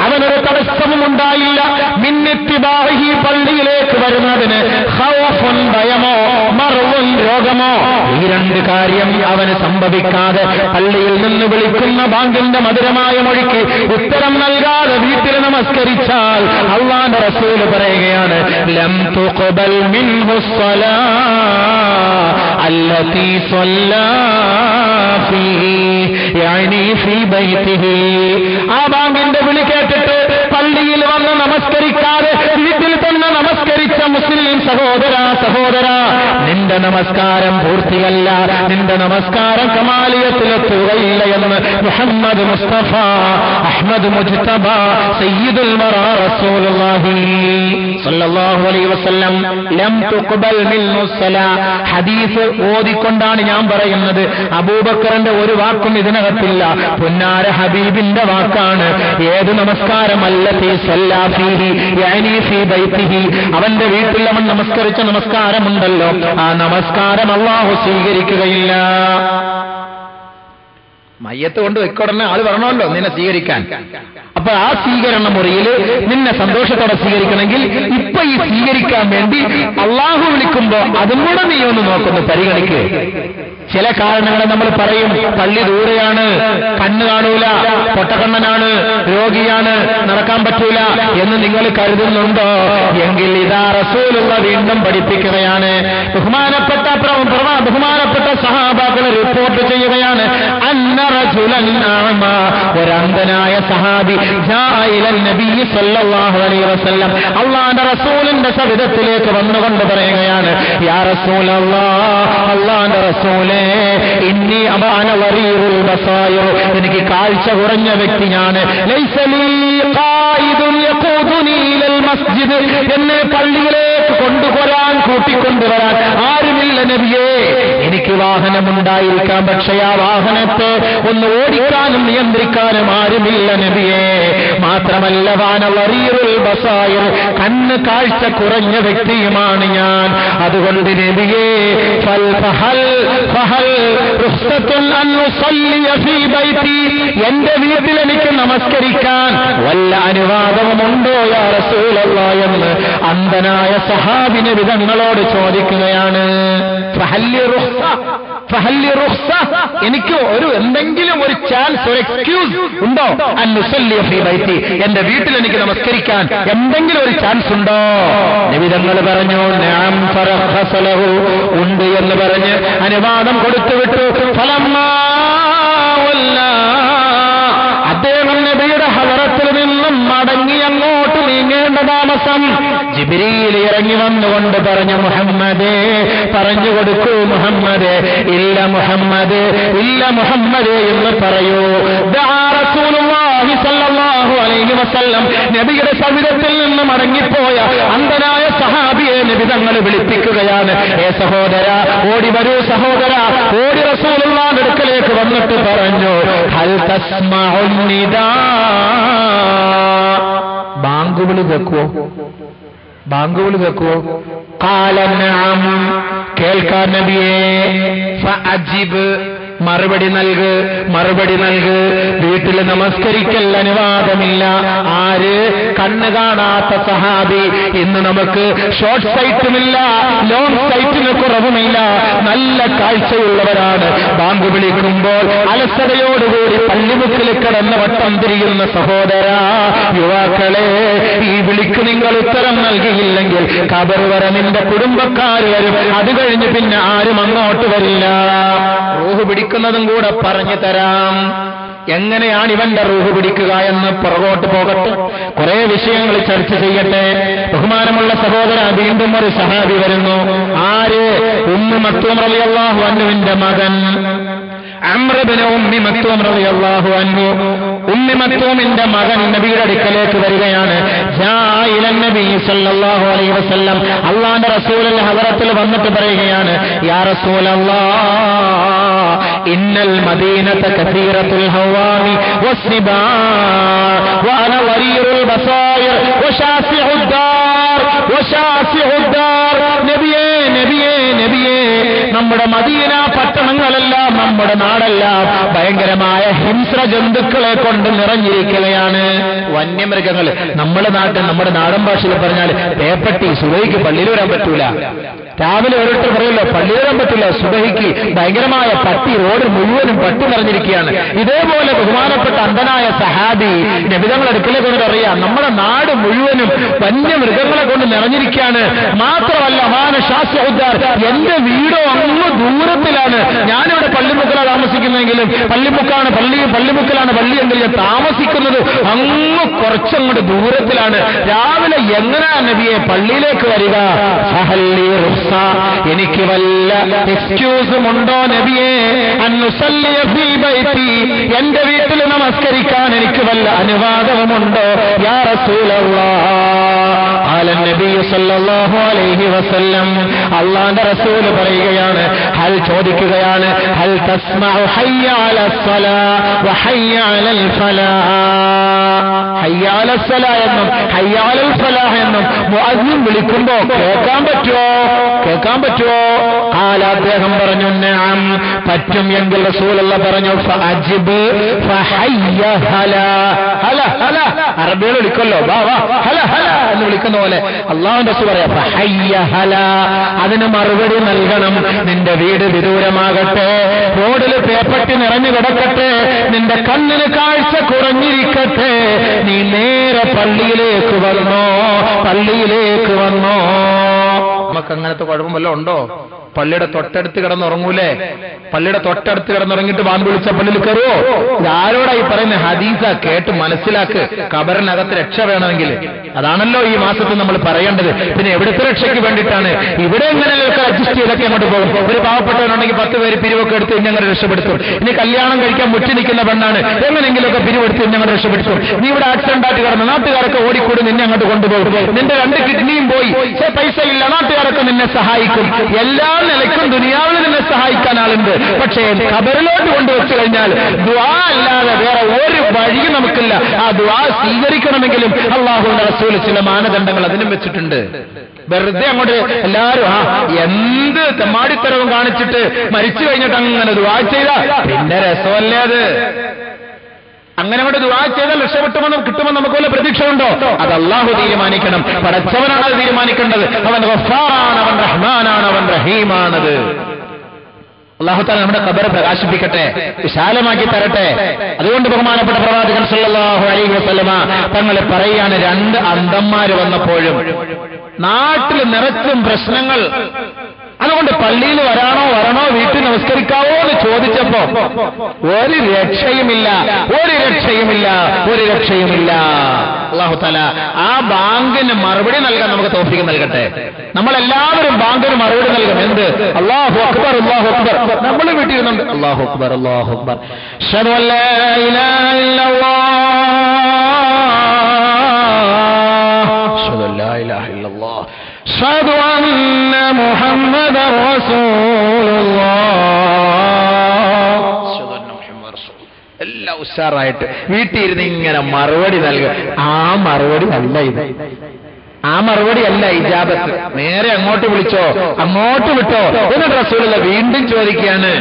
അവനൊരു തടസ്സവും ഉണ്ടായില്ല. മിന്നിത്തിബാഹി, പള്ളിയിലേക്ക് വരുന്നതിന്, ഖൗഫുൻ, ഭയമോ, മർവുൻ, രോഗമോ, ഈ 2 കാര്യം അവന് സംഭവിക്കാതെ പള്ളിയിൽ നിന്ന് വിളിക്കുന്ന ബാങ്കിന്റെ മധുരമായ മൊഴിക്ക് ഉത്തരം നൽകാതെ വീട്ടിൽ നമസ്കരിച്ചാൽ അല്ലാഹുവിന്റെ റസൂൽ പറയുകയാണ്, ലം തുഖബൽ മിൻഹു സ്വലാ അല്ലതി സ്വല്ലാ ഫീഹി, യഅനി ഫീ ബൈതിഹി. ആ ബാങ്കിന്റെ വിളി കേട്ടിട്ട് പള്ളിയിൽ വന്ന് നമസ്കരിക്കാതെ വീട്ടിൽ തന്നെ നമസ്കരിച്ച മുസ്ലിം സഹോദര, നിന്റെ നമസ്കാരം പൂർത്തിയല്ല, നിന്റെ നമസ്കാരം കമാലിയത്തിലെത്തുകയില്ല എന്ന് മുഹമ്മദ് മുസ്തഫ അഹ്മദ് മുജ്തബ സയ്യിദുൽ വറാ റസൂലുള്ളാഹി സ്വല്ലല്ലാഹു അലൈഹി വസല്ലം ലം തുഖബൽ മിൻഹു സ്വലാ. ഹദീസ് ഓതിക്കൊണ്ടാണ് ഞാൻ പറയുന്നത്. അബൂബക്കറിന്റെ ഒരു വാക്കും ഇതിനകത്തില്ല. പുന്നാര ഹബീബിന്റെ വാക്കാണ്. ഏത് നമസ്കാരമല്ല സ്വല്ലാ ഫീഹി യഅനി ഫീ ബൈതിഹി, അവന്റെ വീട്ടിൽ അവൻ നമസ്കരിച്ച നമസ്കാരമുണ്ടല്ലോ, ആ നമസ്കാരം അല്ലാഹു സ്വീകരിക്കുകയില്ല. മയ്യത്ത് കൊണ്ട് വെക്കോടനെ ആള് വരണമല്ലോ നിന്നെ സ്വീകരിക്കാൻ. അപ്പൊ ആ സ്വീകരണ മുറിയിൽ നിന്നെ സന്തോഷത്തോടെ സ്വീകരിക്കണമെങ്കിൽ ഇപ്പൊ ഈ സ്വീകരിക്കാൻ വേണ്ടി അള്ളാഹു വിളിക്കുമ്പോ അതും കൂടെ നീ ഒന്ന് നോക്കുന്നു, പരിഗണിക്ക്. ചില കാരണങ്ങൾ നമ്മൾ പറയും. പള്ളി ദൂരെയാണ്, കണ്ണ് കാണൂല, പൊട്ടക്കണ്ണനാണ്, രോഗിയാണ്, നടക്കാൻ പറ്റൂല എന്ന് നിങ്ങൾ കരുതുന്നുണ്ടോ? എങ്കിൽ ഇതാ റസൂലുള്ള വീണ്ടും പഠിപ്പിക്കുകയാണ്. ബഹുമാനപ്പെട്ട സഹാബാക്കൾ റിപ്പോർട്ട് ചെയ്യുകയാണ്, അന്ന റജുലൻ അഅമ, ഒരന്ധനായ സഹാബി ജാഅ ഇലൻ നബി സല്ലല്ലാഹു അലൈഹി വസല്ലം, അല്ലാഹുവിന്റെ റസൂലിന്റെ സവിധത്തിലേക്ക് വന്നുകൊണ്ട് പറയുകയാണ്, യാ റസൂലല്ലാഹ്, അല്ലാഹുവിന്റെ റസൂലേ, ഇന്നി അബാന വരീറുൽ ബസായിർ, എനിക്ക് കാഴ്ച കുറഞ്ഞ വ്യക്തിയാണ്. ലൈസ ലീ ഖായിദുൻ യഖൂദുനി ഇലൽ മസ്ജിദ്, എന്നെ പള്ളിയിലേക്ക് കൂട്ടിക്കൊണ്ടുവരാൻ ആരുമില്ല നബിയേ. എനിക്ക് വാഹനമുണ്ടായിരിക്കാം, പക്ഷേ ആ വാഹനത്തെ ഒന്ന് ഓടിക്കാനും നിയന്ത്രിക്കാനും ആരുമില്ല നബിയേ. മാത്രമല്ല വാന വരീറുൽ ബസായിർ, കണ്ണ് കാഴ്ച കുറഞ്ഞ വ്യക്തിയുമാണ് ഞാൻ. അതുകൊണ്ട് നബിയേ, എന്റെ വീട്ടിൽ എനിക്ക് നമസ്കരിക്കാൻ വല്ല അനുവാദവുമുണ്ടോ യാ റസൂലല്ലാഹ് എന്ന് അന്ധനായ സഹാബി നബി തങ്ങളോട് ചോദിക്കുകയാണ്. എനിക്ക് എന്തെങ്കിലും ഒരു ചാൻസ്, ഒരു എക്സ്ക്യൂസ് ഉണ്ടോ? അന്നുസല്ലി ഫീ ബൈതി, എന്റെ വീട്ടിൽ എനിക്ക് നമസ്കരിക്കാൻ എന്തെങ്കിലും ഒരു ചാൻസ് ഉണ്ടോ? നബി തങ്ങൾ പറഞ്ഞു, നഅം ഫറഖസ ലഹു, ഉണ്ട് എന്ന് പറഞ്ഞ് അനുവാദം കൊടുത്തുവിട്ടു. ഫലമ്മാ വല്ലാ, അദ്ദേഹം നബിയുടെ ഹദറത്തിൽ നിന്നും മടങ്ങി അങ്ങോട്ട് നീങ്ങേണ്ട താമസം ജിബ്രീൽ ഇറങ്ങി വന്നുകൊണ്ട് പറഞ്ഞു, മുഹമ്മദേ, പറഞ്ഞു കൊടുക്കൂ മുഹമ്മദേ, ഇല്ല മുഹമ്മദേ, ഇല്ല മുഹമ്മദേ എന്ന് പറയൂ. ദഅ റസൂലുള്ളാഹി സ്വല്ലല്ലാഹു അലൈഹി വസല്ലം, നബിയുടെ സവിധത്തിൽ നിന്ന് മടങ്ങിപ്പോയ അന്ധനായ സഹാബിയെ നബി തങ്ങൾ വിളിപ്പിക്കുകയാണ്. ഏ സഹോദര, ഓടി വരൂ സഹോദര, ഓടി റസൂലുള്ളാഹിന്റെ അടുക്കലേക്ക് വന്നിട്ട് പറഞ്ഞു, ഹൽ തസ്മഉൻ നിദാ, ബാങ്കുവിളി കേൾക്കുവോ? ബാങ്കുവിളി കേൾക്കുവോ? ഖാല നഅം, കേൾക്കാൻ നബിയേ. ഫഅജിബ്, മറുപടി നൽക്. വീട്ടിൽ നമസ്കരിക്കൽ അനുവാദമില്ല. ആര്? കണ്ണ് കാണാത്ത സഹാബി. ഇന്ന് നമുക്ക് ഷോർട്ട് സൈറ്റുമില്ല, ലോങ് സൈറ്റിന് കുറവുമില്ല, നല്ല കാഴ്ചയുള്ളവരാണ്. ബാങ്ക് വിളിക്കുമ്പോൾ അലസതയോടുകൂടി പള്ളിമുക്കിൽ കിടന്ന് വട്ടം തിരിയുന്ന സഹോദര, യുവാക്കളെ, ഈ വിളിക്ക് നിങ്ങൾ ഉത്തരം നൽകിയില്ലെങ്കിൽ ഖബർ വരെ നിന്റെ കുടുംബക്കാർ വരും. അത് കഴിഞ്ഞ് പിന്നെ ആരും അങ്ങോട്ട് വരില്ല. റൂഹ് പിടിക്കുന്നതും കൂടെ പറഞ്ഞു തരാം. എങ്ങനെയാണ് ഇവന്റെ റൂഹ് പിടിക്കുക എന്ന് പുറകോട്ട് പോകട്ടെ, കുറെ വിഷയങ്ങൾ ചർച്ച ചെയ്യട്ടെ. ബഹുമാനമുള്ള സഹോദര, വീണ്ടും ഒരു സഹാബി വരുന്നു. ആര്? ഉമ്മു മക്തൂം റളിയല്ലാഹു അൻഹുവിന്റെ മകൻ അംർ ഇബ്നു ഉമ്മി മക്തൂം റളിയല്ലാഹു അൻഹു. ഉമ്മി മക്തൂമിന്റെ മകൻ നബിയുടെ അടുക്കലേക്ക് വരികയാണ്. ജാഇലൻ നബി സല്ലല്ലാഹു അലൈഹി വസല്ലം, അല്ലാഹുവിന്റെ റസൂലിന്റെ ഹദറത്തിൽ വന്നിട്ട് പറയുകയാണ്, യാ റസൂലല്ലാഹ് ഇന്നൽ മദീനത കസീറത്തുൽ ഹവാമി വസ്നിബാ വഅന വരീറുൽ ബസായിർ വശാസിഉദ് ദാർ വശാസിഉദ് ദാർ. നബിയേ നബിയേ നബിയേ, നമ്മുടെ മദീന പട്ടണങ്ങളെല്ലാം, നമ്മുടെ നാടെല്ലാം ഭയങ്കരമായ ഹിംസ്ര ജന്തുക്കളെ കൊണ്ട് നിറഞ്ഞിരിക്കുകയാണ്. വന്യമൃഗങ്ങൾ. നമ്മുടെ നാടൻ ഭാഷയിൽ പറഞ്ഞാൽ പേപ്പട്ടി. സുബഹിക്ക് പള്ളിയിൽ വരാൻ പറ്റൂല. രാവിലെ ഓരോരുത്തർ പറയല്ലോ പള്ളിയിൽ വരാൻ പറ്റില്ല, സുബഹിക്ക് ഭയങ്കരമായ പട്ടി, റോഡ് മുഴുവനും പട്ടി നിറഞ്ഞിരിക്കുകയാണ്. ഇതേപോലെ ബഹുമാനപ്പെട്ട അന്ധനായ സഹാബി നബിതങ്ങൾ അടുക്കലെ കൊണ്ട് അറിയാം, നമ്മുടെ നാട് മുഴുവനും വന്യമൃഗങ്ങളെ കൊണ്ട് നിറഞ്ഞിരിക്കുകയാണ്. മാത്രമല്ല മാനശാസ്യഉദ്ദാർ, എന്റെ വീടോ അങ്ങ് ദൂരത്തിലാണ്. ഞാനിവിടെ പള്ളിമുക്കിലാണ് താമസിക്കുന്നതെങ്കിലും പള്ളിമുക്കിലാണ് പള്ളിയെങ്കിൽ ഞാൻ താമസിക്കുന്നത് അങ്ങ് കുറച്ചങ്ങോട്ട് ദൂരത്തിലാണ്. രാവിലെ എങ്ങനെയാ നബിയെ പള്ളിയിലേക്ക് വരിക? എനിക്ക് വല്ല എക്സ്ക്യൂസും ഉണ്ടോ നബിയെ? അന്നുസല്ലിയ ഫീ ബൈതി, എന്റെ വീട്ടിൽ നമസ്കരിക്കാൻ എനിക്ക് വല്ല അനുവാദവുമുണ്ടോ? യാ റസൂലല്ലാഹ് ഖാല നബി സല്ലല്ലാഹു അലൈഹി വസല്ലം, അല്ലാഹുവിന്റെ റസൂൽ പറയുകയാണ്, ഹൽ ചോദിക്കുകയാണ്, ഹൽ തസ്മഉ ഹയ്യ അലസ് സലാ വ ഹയ്യ അലൽ ഫലാഹ്. ഹയ്യ അലസ് സലാ എന്നും ഹയ്യ അലൽ ഫലാഹ് എന്നും മുഅദ്ദിൻ വിളിക്കുമ്പോ കേൾക്കാൻ പറ്റുമോ? ഖാല, അദ്ദേഹം പറഞ്ഞു, നഅം, പറ്റും. എങ്കിൽ റസൂലുള്ളാഹി പറഞ്ഞു, ഫഅജിബ് ഫഹയ്യ ഹലാ. ഹല ഹല അറബികൾ വിളിക്കല്ലോ, വാ വാ ഹല ഹല എന്ന് വിളിക്കുന്ന പോലെ അല്ലാഹുവിന്റെ റസൂൽ പറയാ, ഫഹയ്യ ഹലാ. അതിന് മറുപടി നൽകണം. നിന്റെ വീട് വിദൂരമാകട്ടെ, റോഡിൽ പേപ്പട്ടി നിറഞ്ഞു കിടക്കട്ടെ, നിന്റെ കണ്ണിന് കാഴ്ച കുറഞ്ഞിരിക്കട്ടെ, നീ നേരെ പള്ളിയിലേക്ക് വന്നോ. നമുക്ക് അങ്ങനത്തെ കുഴപ്പമല്ലോ ഉണ്ടോ? പള്ളിയുടെ തൊട്ടടുത്ത് കിടന്നുറങ്ങൂലേ? പള്ളിയുടെ തൊട്ടടുത്ത് കിടന്നുറങ്ങിയിട്ട് ബാങ്ക് വിളിച്ച പള്ളിയിൽ കയറുവോ? ഇതാരോടായി പറയുന്ന ഹദീസ? കേട്ട് മനസ്സിലാക്ക്. ഖബറിനകത്ത് രക്ഷ വേണമെങ്കിൽ അതാണല്ലോ ഈ മാസത്തിൽ നമ്മൾ പറയേണ്ടത്. പിന്നെ എവിടുത്തെ രക്ഷയ്ക്ക് വേണ്ടിയിട്ടാണ്? ഇവിടെ എങ്ങനെയൊക്കെ അഡ്ജസ്റ്റ് ചെയ്തൊക്കെ അങ്ങോട്ട് പോകും. ഒരു പാവപ്പെട്ടവനുണ്ടെങ്കിൽ 10 പേര് പിരിവൊക്കെ എടുത്ത് ഇന്നങ്ങനെ രക്ഷപ്പെടുത്തും. ഇനി കല്യാണം കഴിക്കാൻ മുറ്റി നിൽക്കുന്ന പെണ്ണാണ്, എങ്ങനെയെങ്കിലുമൊക്കെ പിരിവെടുത്ത് ഇന്നങ്ങനെ രക്ഷപ്പെടുത്തും. നീ ഇവിടെ ആക്സിഡന്റ് ആയിട്ട് കിടന്ന് നാട്ടുകാരൊക്കെ ഓടിക്കൂടി നിന്നെ അങ്ങോട്ട് കൊണ്ടുപോകും. നിന്റെ 2 കിഡ്നിയും പോയി, പൈസ ഇല്ല, നാട്ടുകാരൊക്കെ നിന്നെ സഹായിക്കും. എല്ലാ നിലയ്ക്കും ദുനിയാവിൽ നിന്നെ സഹായിക്കാൻ ആളുണ്ട്. പക്ഷേ ഖബറിലോട്ട് കൊണ്ടുവച്ചു കഴിഞ്ഞാൽ ദുആ അല്ലാതെ വേറെ ഒരു വഴിയും നമുക്കില്ല. ആ ദുആ സ്വീകരിക്കണമെങ്കിലും അല്ലാഹുവിന്റെ റസൂൽ ചില മാനദണ്ഡങ്ങൾ അതിനും വെച്ചിട്ടുണ്ട്. വെറുതെ അങ്ങോട്ട് എല്ലാവരും എന്ത് തെമ്മാടിത്തരവും കാണിച്ചിട്ട് മരിച്ചു കഴിഞ്ഞിട്ട് അങ്ങനെ ദുആ ചെയ്താ പിന്നെ രസമല്ലേ അത്? അങ്ങനെ കൊണ്ട് ദുആ ചെയ്താൽ രക്ഷപ്പെട്ടുമെന്നും കിട്ടുമെന്ന് നമുക്ക് വല്ല പ്രതീക്ഷയുണ്ടോ? അത് അല്ലാഹു തീരുമാനിക്കണം. പടച്ചവനാണ് അത് തീരുമാനിക്കേണ്ടത്. അവൻ ഗഫ്ഫാറാണ്, അവൻ റഹ്മാനാണ്, അവൻ റഹീമാണത്. അല്ലാഹു തആല നമ്മുടെ ഖബർ പ്രകാശിപ്പിക്കട്ടെ, വിശാലമാക്കി തരട്ടെ. അതുകൊണ്ട് ബഹുമാനപ്പെട്ട പ്രവാചകൻ സല്ലല്ലാഹു അലൈഹി വസല്ലമ തങ്ങൾ പറയാണ്, 2 അന്ധന്മാര് വന്നപ്പോഴും നാട്ടിൽ നിറച്ചും പ്രശ്നങ്ങൾ. അതുകൊണ്ട് പള്ളിയിൽ വരണോ വീട്ടിൽ നമസ്കരിക്കാവോ എന്ന് ചോദിച്ചപ്പോ ഒരു രക്ഷയുമില്ല. അല്ലാഹു തആല ആ ബാങ്കിന് മറുപടി നൽകാൻ നമുക്ക് തൗഫീഖ് നൽകട്ടെ. നമ്മളെല്ലാവരും ബാങ്കിന് മറുപടി നൽകും. എന്ത്? അല്ലാഹു അക്ബർ, അല്ലാഹു അക്ബർ. നമ്മൾ വീട്ടിൽ ഇരുന്നുണ്ട് അല്ലാഹു അക്ബർ, അല്ലാഹു അക്ബർ, അശ്ഹദു അല്ലാ ഇലാഹ ഇല്ലല്ലാഹ്, അശ്ഹദു അല്ലാ ഇലാഹ ഇല്ലല്ലാഹ്, അശ്ഹദു അന്ന മുഹമ്മദർ റസൂലുള്ളാഹ്, അശ്ഹദു അന്ന മുഹമ്മദർ റസൂൽ. എല്ലാം ഉഷാറായിട്ട് വീട്ടിൽ ഇരുന്ന് ഇങ്ങനെ മറുപടി നൽകുക. ആ മറുപടി അല്ല ഇജാബത്ത്. നേരെ അങ്ങോട്ട് വിളിച്ചോ, അങ്ങോട്ട് വിട്ടോ. എന്നിട്ട് റസൂലുള്ളാഹി വീണ്ടും ചോദിക്കുകയാണ്,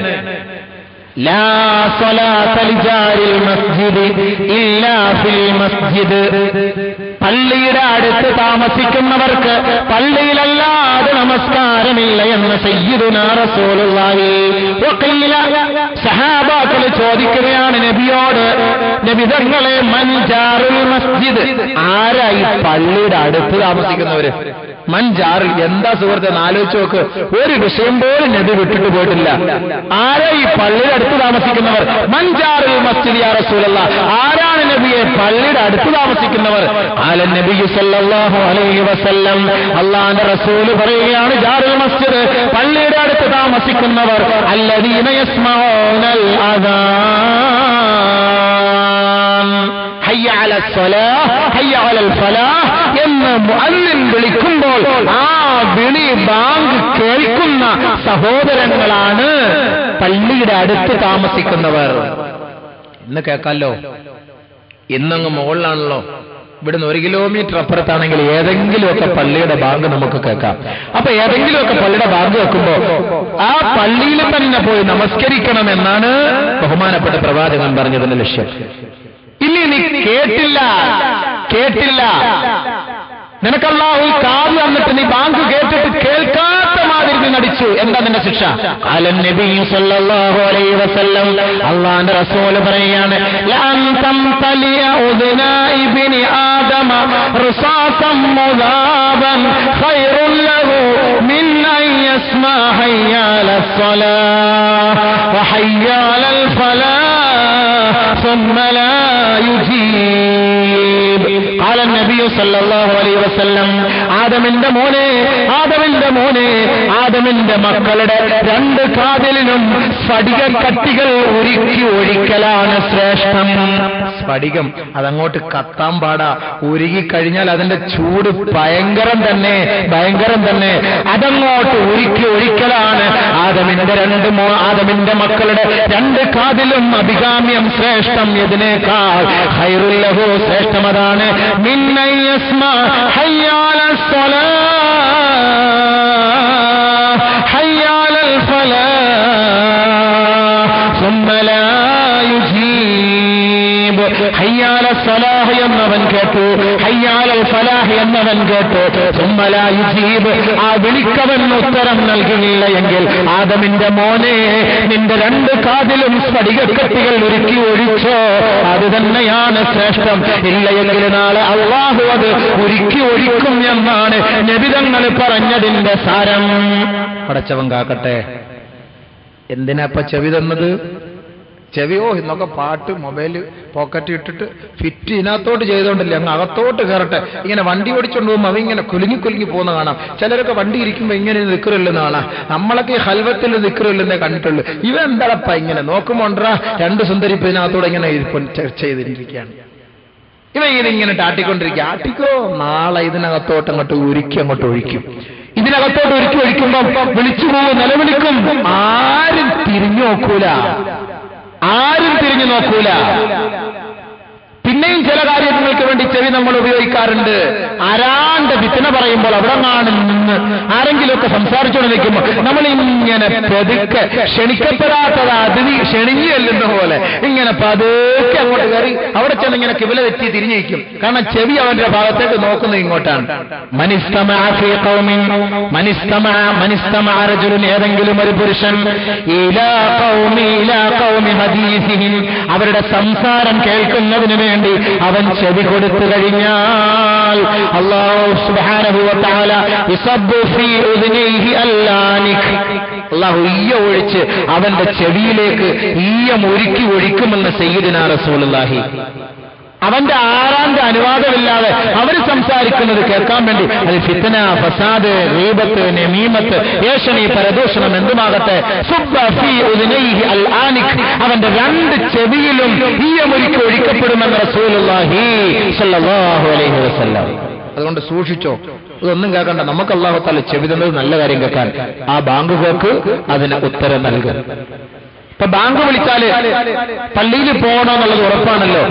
ലാ സ്വലാത്ത ലിജാരിൽ മസ്ജിദ് ഇല്ലാ ഫിൽ മസ്ജിദ്. പള്ളിയുടെ അടുത്ത് താമസിക്കുന്നവർക്ക് പള്ളിയിലല്ലാതെ നമസ്കാരമില്ല എന്ന് സയ്യിദുനാ റസൂലുള്ളാഹി. വഖീല, സഹാബാക്കൾ ചോദിക്കുകയാണ് നബിയോട്, നബി തങ്ങളെ മൻജാറുൽ മസ്ജിദ്, ആരായി പള്ളിയുടെ അടുത്ത് താമസിക്കുന്നവര്? മൻജാറിൽ എന്താ സുഹൃത്തെ ആലോചിച്ച് നോക്ക്, ഒരു വിഷയം പോലും നബി വിട്ടിട്ട് പോയിട്ടില്ല. ആരായി പള്ളിയുടെ അടുത്ത് താമസിക്കുന്നവർ? മൻജാറുൽ മസ്ജിദ് യാ റസൂലല്ലാഹ്, ആരാണ് നബിയെ പള്ളിയുടെ അടുത്ത് താമസിക്കുന്നവർ? ആല നബി സല്ലല്ലാഹു അലൈഹി വസല്ലം, അല്ലാഹുവിന്റെ റസൂൽ പറയുകയാണ്, ജാറുൽ മസ്ജിദ്, പള്ളിയുടെ അടുത്ത് താമസിക്കുന്നവർ അല്ലദീന യസ്മഊനൽ അദാൻ ഹയ്യ അലൽ സ്വലാഹ് ഹയ്യ അലൽ ഫലാഹ് എന്ന് മുഅദ്ദിൻ വിളിക്കുമ്പോൾ ആ വിളി ബാങ്ക് കേൾക്കുന്ന സഹോദരങ്ങളാണ് പള്ളിയുടെ അടുത്ത് താമസിക്കുന്നവർ. ഇന്ന് കേൾക്കാമല്ലോ, ഇന്നങ്ങ് മുകളിലാണല്ലോ. ഇവിടുന്ന് 1 കിലോമീറ്റർ അപ്പുറത്താണെങ്കിൽ ഏതെങ്കിലുമൊക്കെ പള്ളിയുടെ ബാങ്ക് നമുക്ക് കേൾക്കാം. അപ്പൊ ഏതെങ്കിലുമൊക്കെ പള്ളിയുടെ ബാങ്ക് കേൾക്കുമ്പോൾ ആ പള്ളിയിൽ തന്നെ പോയി നമസ്കരിക്കണമെന്നാണ് ബഹുമാനപ്പെട്ട പ്രവാചകൻ പറഞ്ഞതിന്റെ ലക്ഷ്യം. ഇനി നീ കേട്ടില്ല, നിനക്ക് അല്ലാഹു കാത് തന്നിട്ട് നീ ബാങ്ക് കേട്ടിട്ട് കേൾക്കാത്ത മാതിരി നീ നടിച്ചു, എന്താ നിന്റെ ശിക്ഷ? അലൻ നബി സല്ലല്ലാഹു അലൈഹി വസല്ലം, അല്ലാഹുവിന്റെ റസൂൽ പറയാണ്, ലഅൻ തംതലിയ ഉദ്നാ ഇബ്നി ആദമ റുസാസം മുദാബൻ ഖൈറുൻ ലഹു മിൻ അൻ യസ്മാ ഹയ്യ അലസ് സ്വലാഹ് വ ഹയ്യ അലൽ ഫലാഹ് ثم لا يجيب. قال النبي صلى الله عليه وسلم, ആദമിന്റെ മോനെ ആദമിന്റെ മക്കളുടെ 2 കാതിലിനും സ്ഫടിക കട്ടികൾ ഉരുക്കി ഒഴിക്കലാണ് ശ്രേഷ്ഠം. സ്ഫടികം അതങ്ങോട്ട് കത്താൻ പാടാ, ഉരുകിക്കഴിഞ്ഞാൽ അതിന്റെ ചൂട് ഭയങ്കരം തന്നെ. അതങ്ങോട്ട് ഉരുക്കി ഒഴിക്കലാണ് ആദമിന്റെ മക്കളുടെ 2 കാതിലും അഭികാമ്യം ശ്രേഷ്ഠം. ഇതിനേക്കാൾ ഖൈറുൽ ലഹു, ശ്രേഷ്ഠം അതാണ്. മിൻ അൻ യസ്മാ ഹയ്യ അലസ് സ്വലാഹ് ഹയ്യ അലൽ ഫലാഹ് സുമ്മ ലാ യുജീബ്. ഹയ്യ അലസ് സ്വലാഹ് എന്നവൻ കേട്ടു, ഹയ്യ അലൽ ഫലാഹ് എന്നവൻ കേട്ടു, സുമ്മ ലാ യുജീബ്, ആ വിളിക്കവൻ ഉത്തരം നൽകുന്നില്ല എങ്കിൽ ആദമിന്റെ മോനെ, നിന്റെ 2 കാതിലും സ്ഫടികക്കട്ടികൾ ഉരുക്കി ഒഴിച്ചോ, അത് തന്നെയാണ് ശ്രേഷ്ഠം. ഇല്ല എങ്കിൽ നാളെ അല്ലാഹു അത് ഉരുക്കി ഒഴിക്കും എന്നാണ് നബിതങ്ങൾ പറഞ്ഞതിന്റെ സാരം. പടച്ചവൻ കാക്കട്ടെ. എന്തിനാപ്പ ചെവി തന്നത്? ചെവിയോ എന്നൊക്കെ പാട്ട് മൊബൈല് പോക്കറ്റ് ഇട്ടിട്ട് ഫിറ്റ് ഇതിനകത്തോട്ട് ചെയ്തോണ്ടില്ല, അങ്ങ് അകത്തോട്ട് കയറട്ടെ. ഇങ്ങനെ വണ്ടി ഓടിച്ചോണ്ട് പോകുമ്പോൾ അവ ഇങ്ങനെ കുലുങ്ങി പോകുന്ന കാണാം. ചിലരൊക്കെ വണ്ടി ഇരിക്കുമ്പോ ഇങ്ങനെ നിക്കറില്ലെന്ന് കാണാം. നമ്മളൊക്കെ ഈ ഹൽവത്തിൽ നിക്കറില്ലെന്നേ കണ്ടിട്ടുള്ളൂ. ഇവ എന്താളപ്പ ഇങ്ങനെ നോക്കുമ്പോണ്ടാ 2 സുന്ദരിപ്പ് ഇതിനകത്തോടെ ഇങ്ങനെ ചെയ്തിരിക്കുകയാണ്. ഇവ ഇതിങ്ങനെ ആട്ടിക്കൊണ്ടിരിക്കുക. ആട്ടിക്കോ, നാളെ ഇതിനകത്തോട്ട് അങ്ങോട്ട് ഒഴിക്കും. ഇതിനകത്തോട്ട് ഉരുക്കി ഒഴിക്കുമ്പോ വിളിച്ചു പോകും, നിലവിളിക്കും. ആരും തിരിഞ്ഞു നോക്കൂല. പിന്നെയും ചില കാര്യങ്ങൾക്ക് വേണ്ടി ചെവി നമ്മൾ ഉപയോഗിക്കാറുണ്ട്. ആരാണ്ട് വിത്തന പറയുമ്പോൾ അവിടെ നിന്ന് ആരെങ്കിലുമൊക്കെ സംസാരിച്ചുകൊണ്ട് നിൽക്കുമ്പോൾ നമ്മൾ ഇങ്ങനെ പതുക്കെ, ക്ഷണിക്കപ്പെടാത്തത് അതിഥി ക്ഷണിഞ്ഞു ചെല്ലുന്ന പോലെ ഇങ്ങനെ പതുക്കെ അങ്ങോട്ട് കയറി അവിടെ ചെന്ന് ഇങ്ങനെ കിബില തെറ്റി തിരിഞ്ഞിരിക്കും. കാരണം ചെവി അവന്റെ ഭാഗത്തേക്ക് നോക്കുന്നത് ഇങ്ങോട്ടാണ്. ഏതെങ്കിലും ഒരു പുരുഷൻ അവരുടെ സംസാരം കേൾക്കുന്നതിന് വേണ്ടി അവൻ ചെവി കൊടുത്തു കഴിഞ്ഞാൽ അല്ലാഹു സുബ്ഹാനഹു വ തആല യുസബ്ബു ഫീ ഉദ്നിഹി അല്ലാനിക്, അല്ലാഹു ഈയ ഒഴിച്ച് അവന്റെ ചെവിയിലേക്ക് ഈയം ഒഴിക്കുമെന്ന് സയ്യിദുനാ റസൂലുള്ളാഹി. അവന്റെ ആറാന്റെ അനുവാദമില്ലാതെ അവര് സംസാരിക്കുന്നത് കേൾക്കാൻ വേണ്ടി അത് ഫിത്ന, ഫസാദ്, ഗീബത്ത്, നമീമത്ത്, ഏഷണി, പരദൂഷണം എന്തുമാകട്ടെ, അവന്റെ 2 ചെവിയിലും ഈയമൊരുക്കി ഒഴിക്കപ്പെടുമെന്ന് റസൂലുള്ളാഹി സ്വല്ലല്ലാഹു അലൈഹി വസല്ലം. അതുകൊണ്ട് സൂക്ഷിച്ചോ, ഇതൊന്നും കേൾക്കണ്ട. നമുക്ക് അല്ലാഹു തആല ചെവി തന്നത് നല്ല കാര്യം കേൾക്കാൻ. ആ ബാങ്ക് കേൾക്ക്, അതിന് ഉത്തരം നൽകും. ഇപ്പൊ ബാങ്ക് വിളിച്ചാല് പള്ളിയിൽ പോകണമെന്നുള്ളത് ഉറപ്പാണല്ലോ.